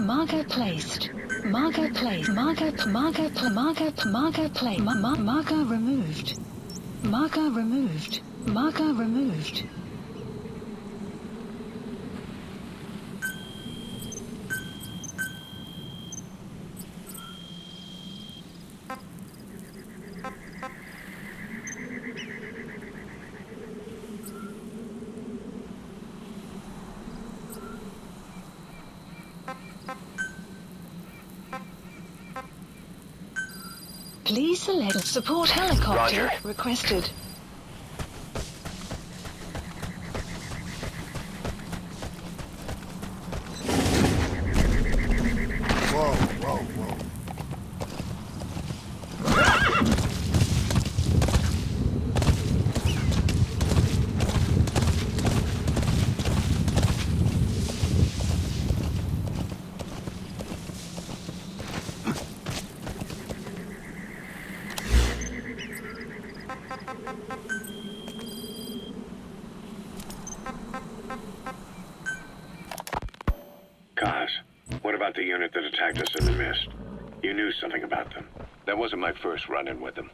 Marker placed. Marker placed. Marker placed. Marker removed. Marker removed. Marker removed. Please select support helicopter
Roger.
requested.
Whoa, whoa, whoa.
Kaz, what about the unit that attacked us in the mist? You knew something about them.
That wasn't my first run-in with them.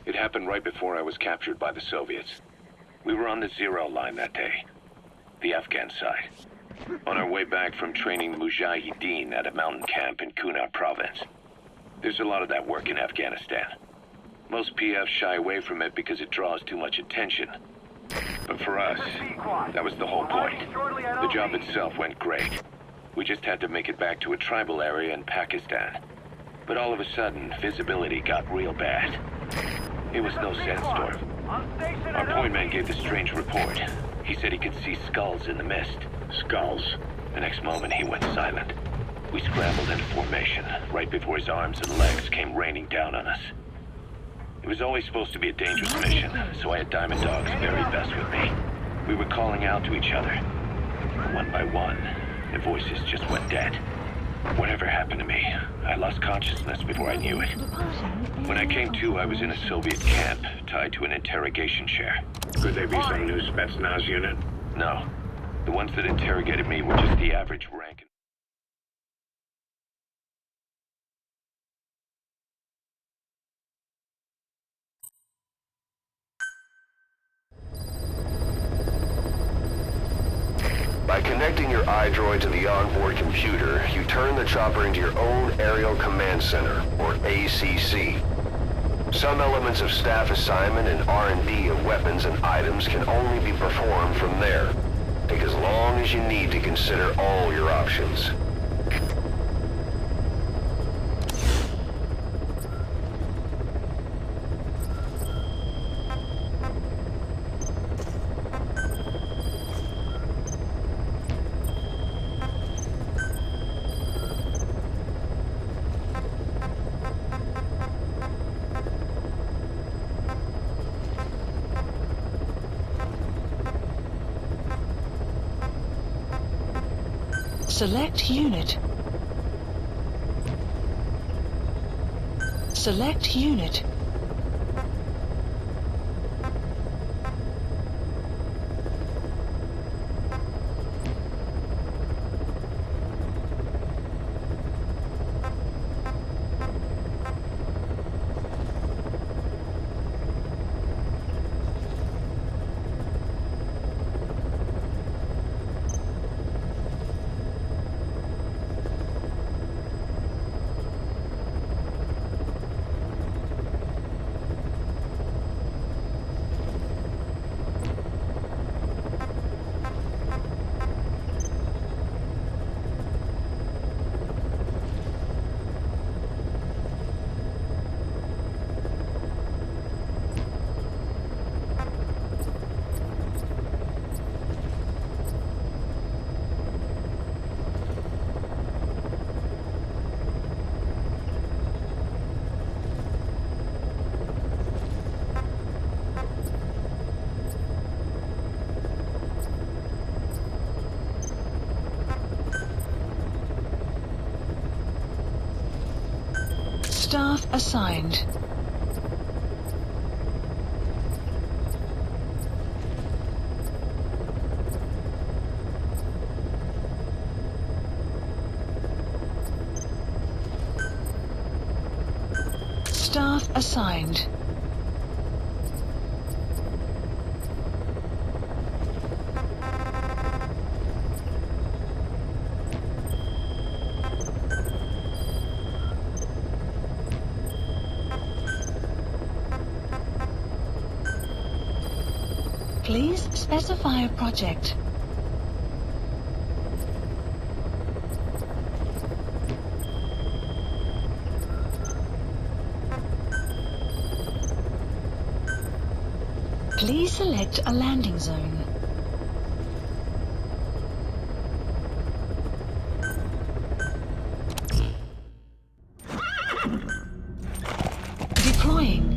It happened right before I was captured by the Soviets. We were on the Zero line that day, the Afghan side, on our way back from training Mujahideen at a mountain camp in Kunar province. There's a lot of that work in Afghanistan. Most PFs shy away from it because it draws too much attention. But for us, that was the whole point. The job itself went great. We just had to make it back to a tribal area in Pakistan. But all of a sudden, visibility got real bad. It was no sandstorm. Our point man gave this strange report. He said he could see skulls in the mist.
Skulls.
The next moment, he went silent. We scrambled into formation, right before his arms and legs came raining down on us. It was always supposed to be a dangerous mission, so I had Diamond Dog's very best with me. We were calling out to each other. One by one, the voices just went dead. Whatever happened to me, I lost consciousness before I knew it. When I came to, I was in a Soviet camp, tied to an interrogation chair.
Could they be some new Spetsnaz unit?
No. The ones that interrogated me were just the average rank. By connecting your iDroid to the onboard computer, you turn the chopper into your own Aerial Command Center, or ACC. Some elements of staff assignment and R&D of weapons and items can only be performed from there. Take as long as you need to consider all your options.
Select unit. Select unit. Staff assigned. Staff assigned. Please specify a project. Please select a landing zone. Deploying.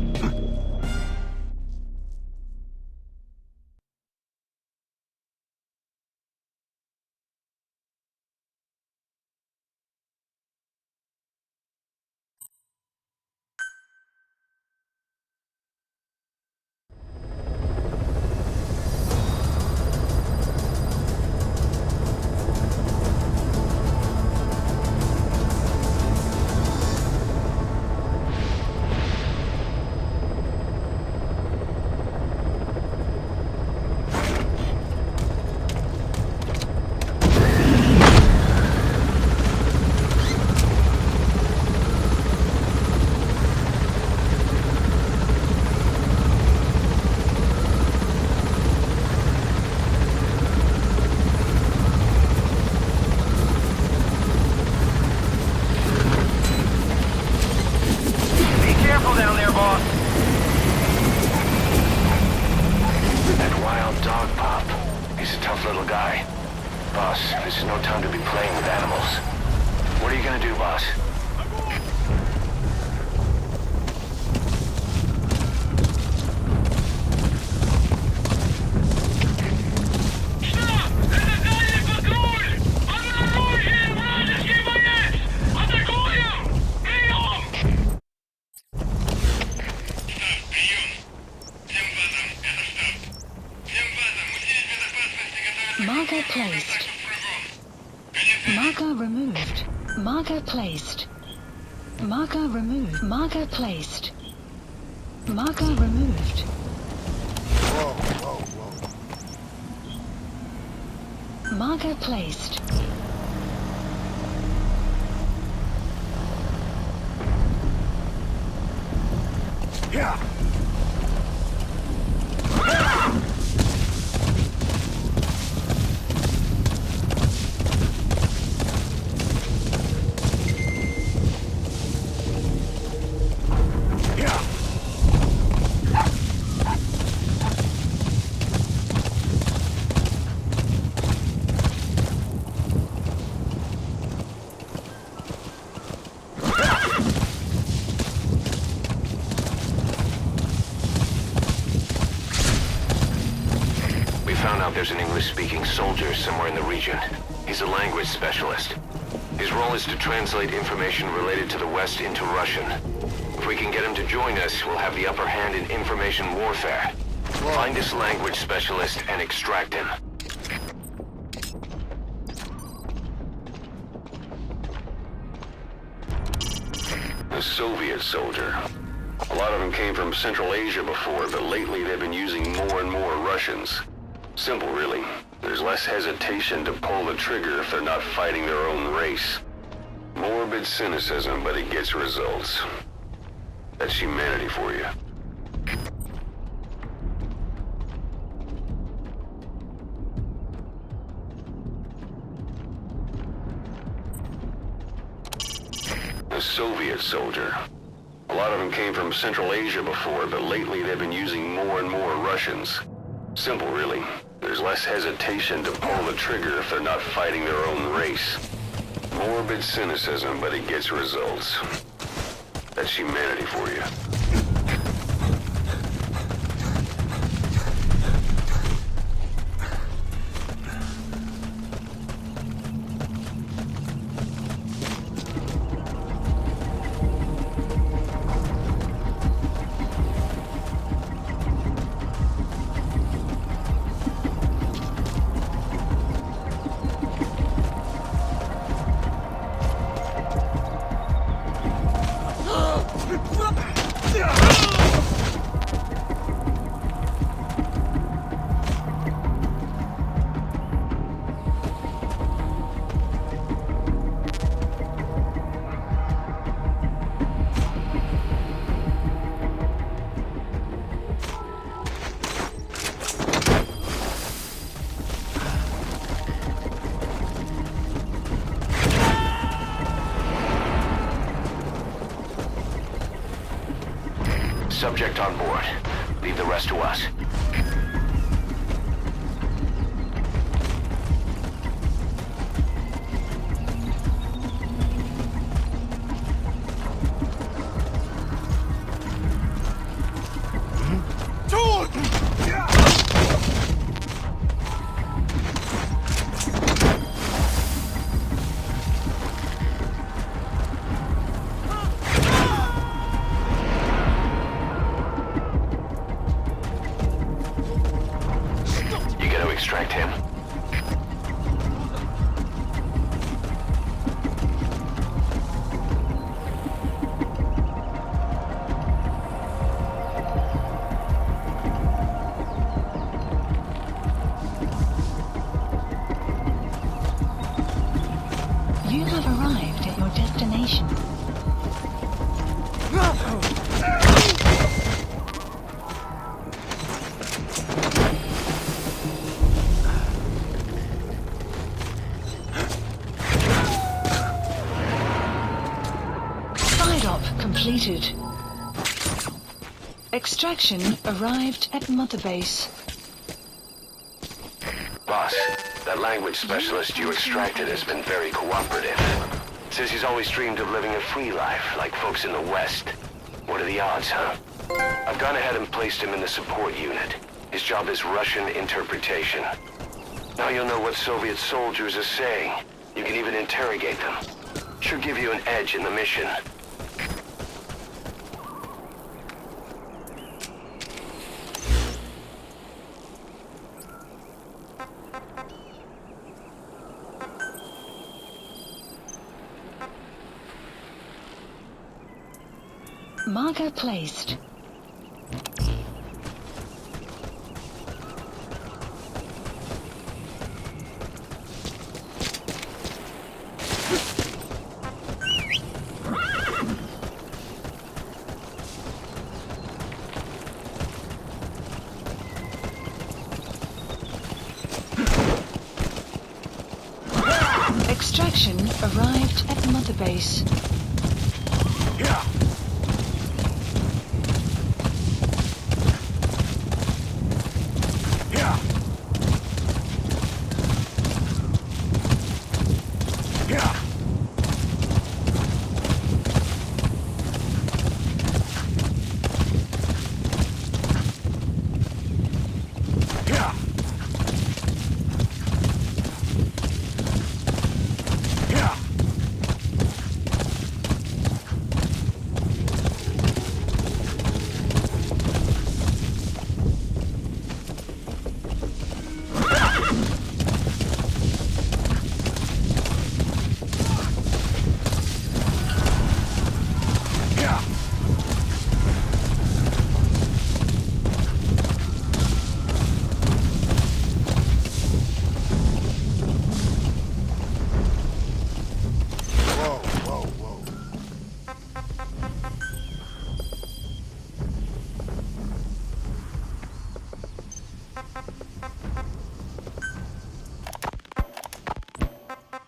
Marker placed. Marker removed. Marker placed. Marker removed. Marker placed. Marker removed.
Whoa, whoa, whoa.
Marker placed.
Yeah.
There's an English-speaking soldier somewhere in the region. He's a language specialist. His role is to translate information related to the West into Russian. If we can get him to join us, we'll have the upper hand in information warfare. Find this language specialist and extract him.
A Soviet soldier. A lot of them came from Central Asia before, but lately they've been using more and more Russians. Simple, really. There's less hesitation to pull the trigger if they're not fighting their own race. Morbid cynicism, but it gets results. That's humanity for you. A Soviet soldier. A lot of them came from Central Asia before, but lately they've been using more and more Russians. Simple, really. There's less hesitation to pull the trigger if they're not fighting their own race. Morbid cynicism, but it gets results. That's humanity for you.
subject on board. Leave the rest to us. Extract him.
You have arrived at your destination. Completed. Extraction arrived at Mother Base.
Boss, that language specialist you extracted has been very cooperative. Says he's always dreamed of living a free life, like folks in the West. What are the odds, huh? I've gone ahead and placed him in the support unit. His job is Russian interpretation. Now you'll know what Soviet soldiers are saying. You can even interrogate them. Should give you an edge in the mission.
Marker placed. Extraction arrived at Mother Base.
Yeah.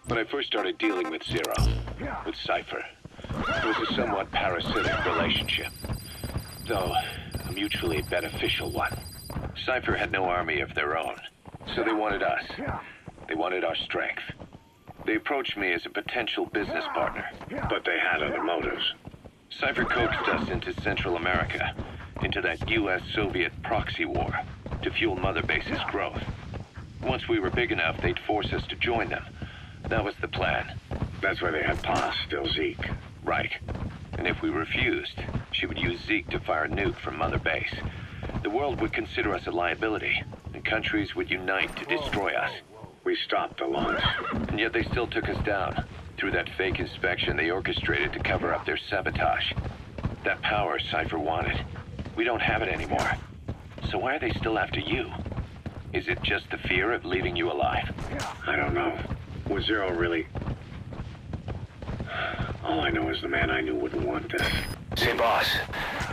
When I first started dealing with Zero, with Cypher, it was a somewhat parasitic relationship, though a mutually beneficial one. Cypher had no army of their own, so they wanted us. They wanted our strength. They approached me as a potential business partner, but they had other motives. Cypher coaxed us into Central America, into that US-Soviet proxy war, to fuel Mother Base's growth. Once we were big enough, they'd force us to join them. That was the plan. That's why they had Paz, still Zeke. Right. And if we refused, she would use Zeke to fire a nuke from Mother Base. The world would consider us a liability, and countries would unite to destroy us. We stopped the launch. And yet they still took us down. Through that fake inspection they orchestrated to cover up their sabotage. That power Cypher wanted. We don't have it anymore. So why are they still after you? Is it just the fear of leaving you alive?
I don't know. Was Zero really... All I know is the man I knew wouldn't want this.
Say, boss,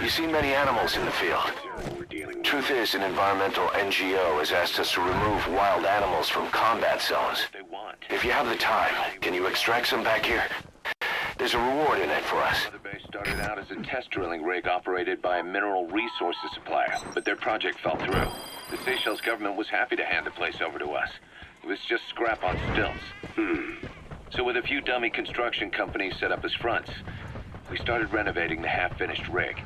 you see many animals in the field.
We're dealing with...
Truth is, an environmental NGO has asked us to remove wild animals from combat zones.
They want.
If you have the time, can you extract some back here? There's a reward in it for us.
Mother Base started out as a test drilling rig operated by a mineral resources supplier, but their project fell through. The Seychelles government was happy to hand the place over to us. It was just scrap on stilts. So with a few dummy construction companies set up as fronts, we started renovating the half-finished rig.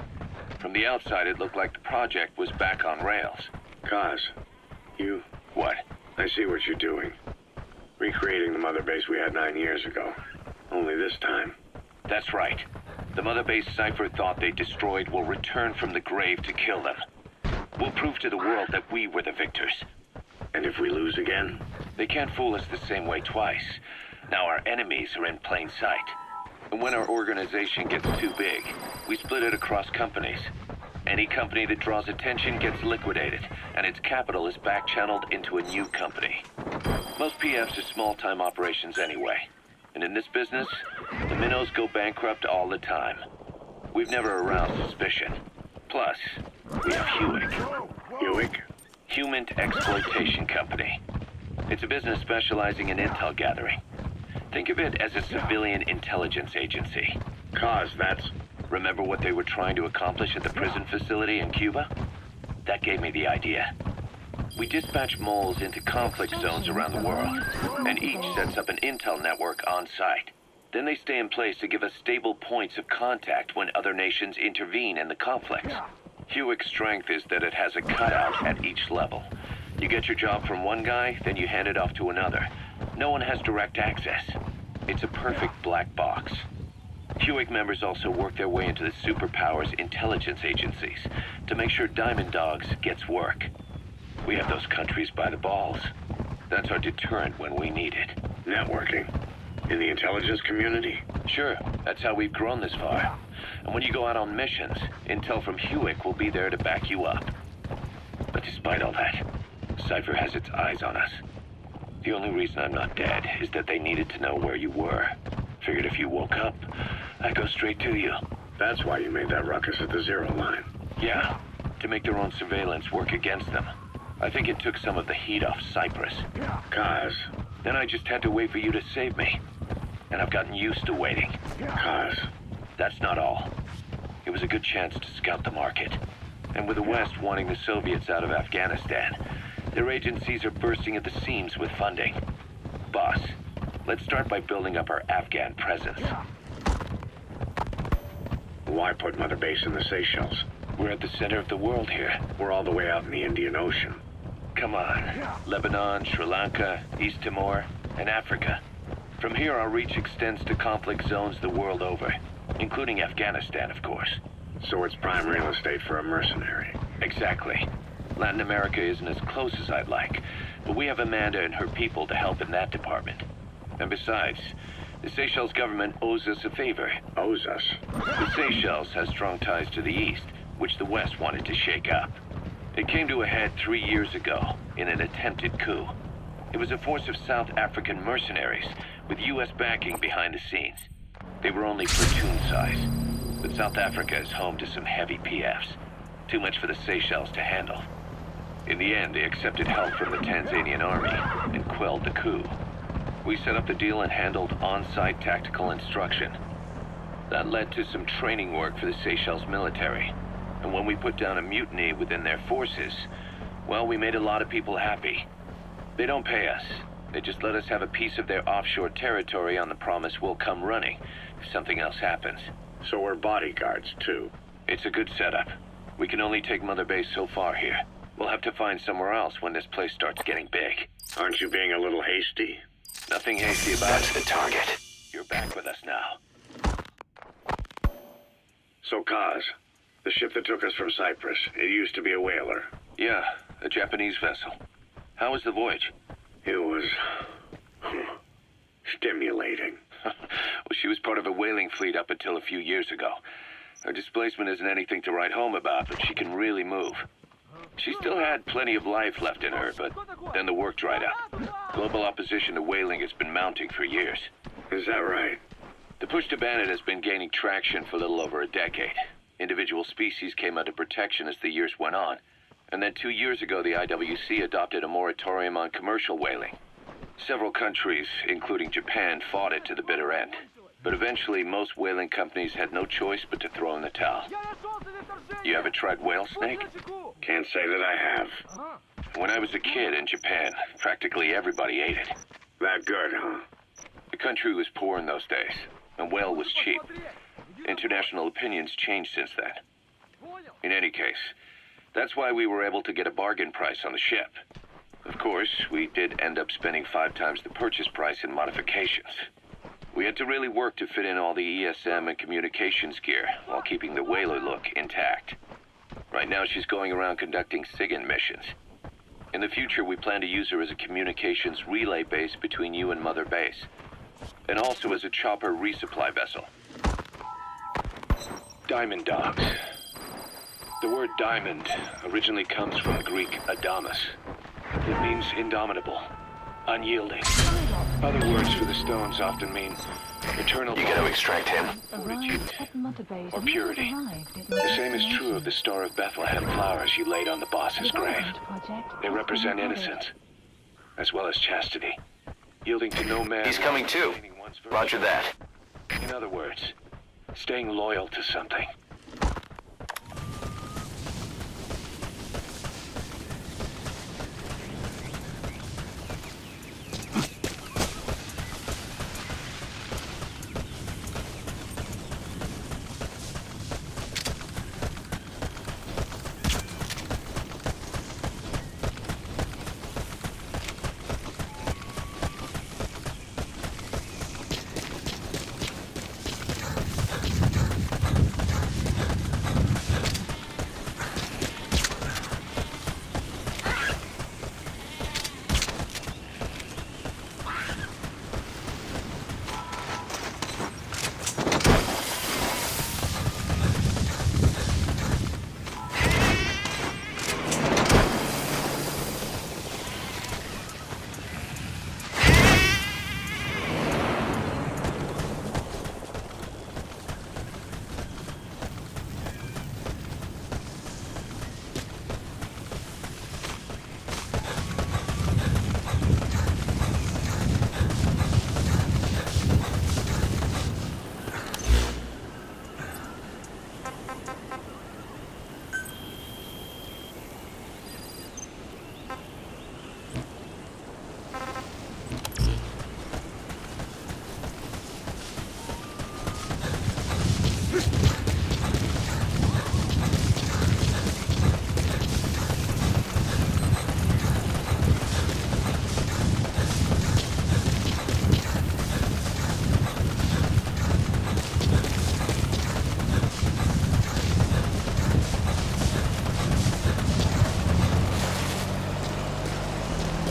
From the outside, it looked like the project was back on rails.
Kaz, you...
What?
I see what you're doing. Recreating the mother base we had 9 years ago. Only this time.
That's right. The Mother Base Cypher thought they destroyed will return from the grave to kill them. We'll prove to the world that we were the victors.
And if we lose again?
They can't fool us the same way twice. Now our enemies are in plain sight. And when our organization gets too big, we split it across companies. Any company that draws attention gets liquidated, and its capital is back-channeled into a new company. Most PFs are small-time operations anyway. And in this business, the minnows go bankrupt all the time. We've never aroused suspicion. Plus, we have Hewick.
Hewick?
Human Exploitation Company. It's a business specializing in intel gathering. Think of it as a civilian intelligence agency.
Kaz, that's...
Remember what they were trying to accomplish at the prison facility in Cuba? That gave me the idea. We dispatch moles into conflict zones around the world, and each sets up an intel network on site. Then they stay in place to give us stable points of contact when other nations intervene in the conflicts. Hewick's strength is that it has a cutout at each level. You get your job from one guy, then you hand it off to another. No one has direct access. It's a perfect black box. Hewick members also work their way into the superpowers intelligence agencies to make sure Diamond Dogs gets work. We have those countries by the balls. That's our deterrent when we need it.
Networking. In the intelligence community?
Sure, that's how we've grown this far. And when you go out on missions, intel from Hewick will be there to back you up. But despite all that, Cypher has its eyes on us. The only reason I'm not dead is that they needed to know where you were. Figured if you woke up, I'd go straight to you.
That's why you made that ruckus at the Zero line.
Yeah, to make their own surveillance work against them. I think it took some of the heat off Cyprus.
Kaz.
Then I just had to wait for you to save me. And I've gotten used to waiting.
Kaz.
That's not all. It was a good chance to scout the market. And with the West wanting the Soviets out of Afghanistan, their agencies are bursting at the seams with funding. Boss, let's start by building up our Afghan presence.
Why put Mother Base in the Seychelles?
We're at the center of the world here.
We're all the way out in the Indian Ocean.
Come on. Lebanon, Sri Lanka, East Timor, and Africa. From here, our reach extends to conflict zones the world over, including Afghanistan, of course.
So it's prime real estate for a mercenary.
Exactly. Latin America isn't as close as I'd like, but we have Amanda and her people to help in that department. And besides, the Seychelles government owes us a favor.
Owes us?
The Seychelles has strong ties to the east, which the West wanted to shake up. It came to a head 3 years ago in an attempted coup. It was a force of South African mercenaries with U.S. backing behind the scenes. They were only platoon size, but South Africa is home to some heavy PFs. Too much for the Seychelles to handle. In the end, they accepted help from the Tanzanian army and quelled the coup. We set up the deal and handled on-site tactical instruction. That led to some training work for the Seychelles military. And when we put down a mutiny within their forces, well, we made a lot of people happy. They don't pay us. They just let us have a piece of their offshore territory on the promise we'll come running if something else happens.
So we're bodyguards, too.
It's a good setup. We can only take Mother Base so far here. We'll have to find somewhere else when this place starts getting big.
Aren't you being a little hasty?
Nothing hasty about
That's
it.
the target.
You're back with us now.
So, Kaz, the ship that took us from Cyprus, it used to be a whaler.
Yeah, a Japanese vessel. How was the voyage?
It was... stimulating.
Well, she was part of a whaling fleet up until a few years ago. Her displacement isn't anything to write home about, but she can really move. She still had plenty of life left in her, but then the work dried up. Global opposition to whaling has been mounting for years.
Is that right?
The push to ban it has been gaining traction for a little over a decade. Individual species came under protection as the years went on. And then 2 years ago, the IWC adopted a moratorium on commercial whaling. Several countries, including Japan, fought it to the bitter end. But eventually, most whaling companies had no choice but to throw in the towel. You ever tried whale snake? Can't say that I have. When I was a kid in Japan, practically everybody ate it. That good, huh? The country was poor in those days, and whale was cheap. International opinions changed since then. In any case, that's why we were able to get a bargain price on the ship. Of course, we did end up spending 5 times the purchase price in modifications. We had to really work to fit in all the ESM and communications gear while keeping the whaler look intact. Right now she's going around conducting SIGINT missions. In the future, we plan to use her as a communications relay base between you and Mother Base, and also as a chopper resupply vessel. Diamond dogs. The word diamond originally comes from Greek adamas. It means indomitable, unyielding. Other words for the stones often mean eternal.
You gotta extract him.
Arrived at Mother Base.
Or purity. The same is true of the Star of Bethlehem flowers you laid on the boss's grave. They represent innocence, as well as chastity, yielding to no man.
He's coming too. Roger that.
In other words, staying loyal to something.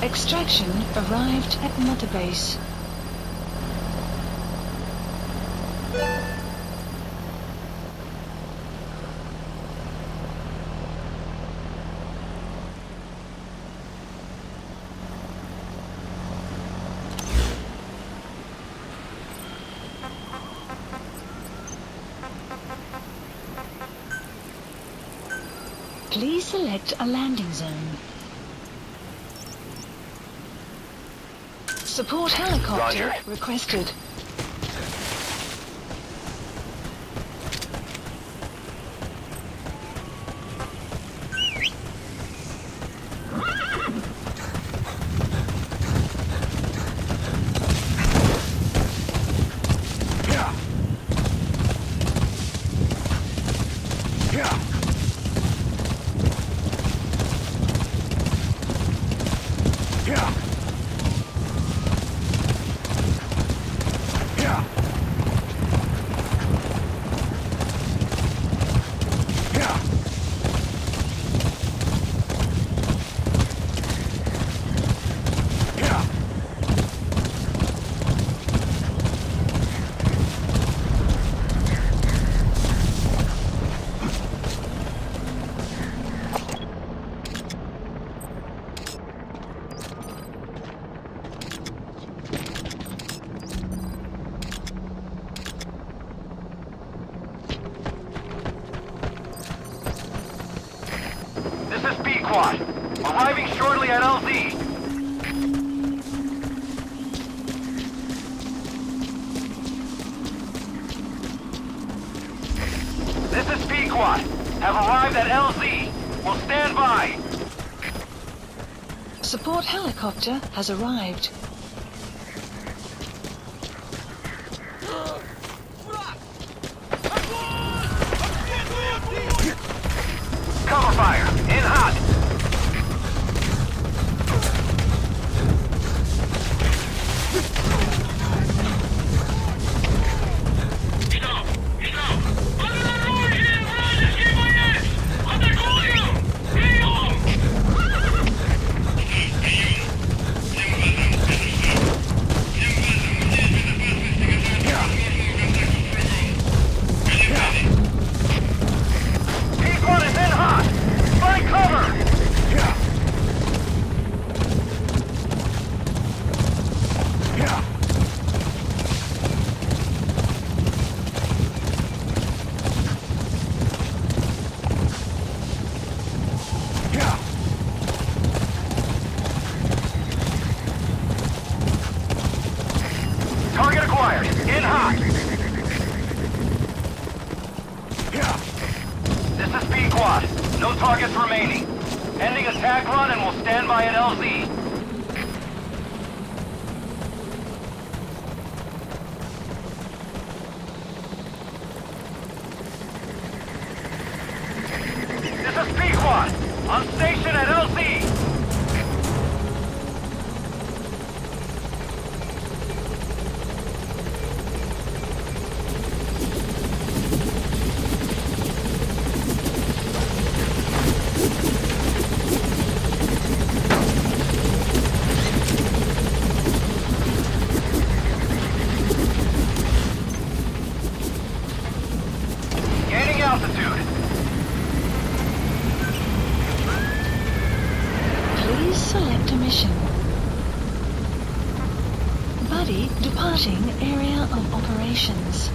Extraction arrived at Mother Base. Please select a landing zone. Support helicopter
Roger.
requested.
This is Pequod. Arriving shortly at LZ. Squad have arrived at LZ. Will stand by.
Support helicopter has arrived.
Cover fire. In hot. P1 is in hot. Find cover. Target acquired. In hot. This is P-Quad. No targets remaining. Ending attack run and will stand by at LZ. This is P-Quad. On station at LZ. Gaining altitude.
Please select a mission. Buddy departing area of operations.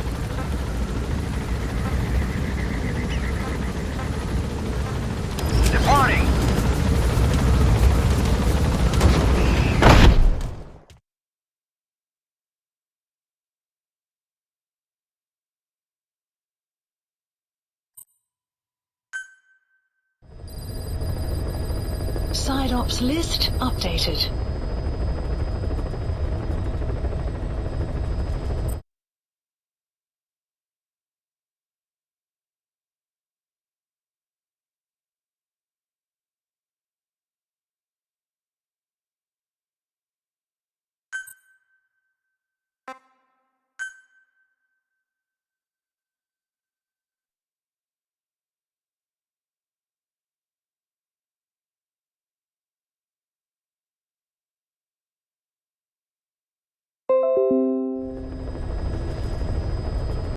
Departing.
Side ops list updated.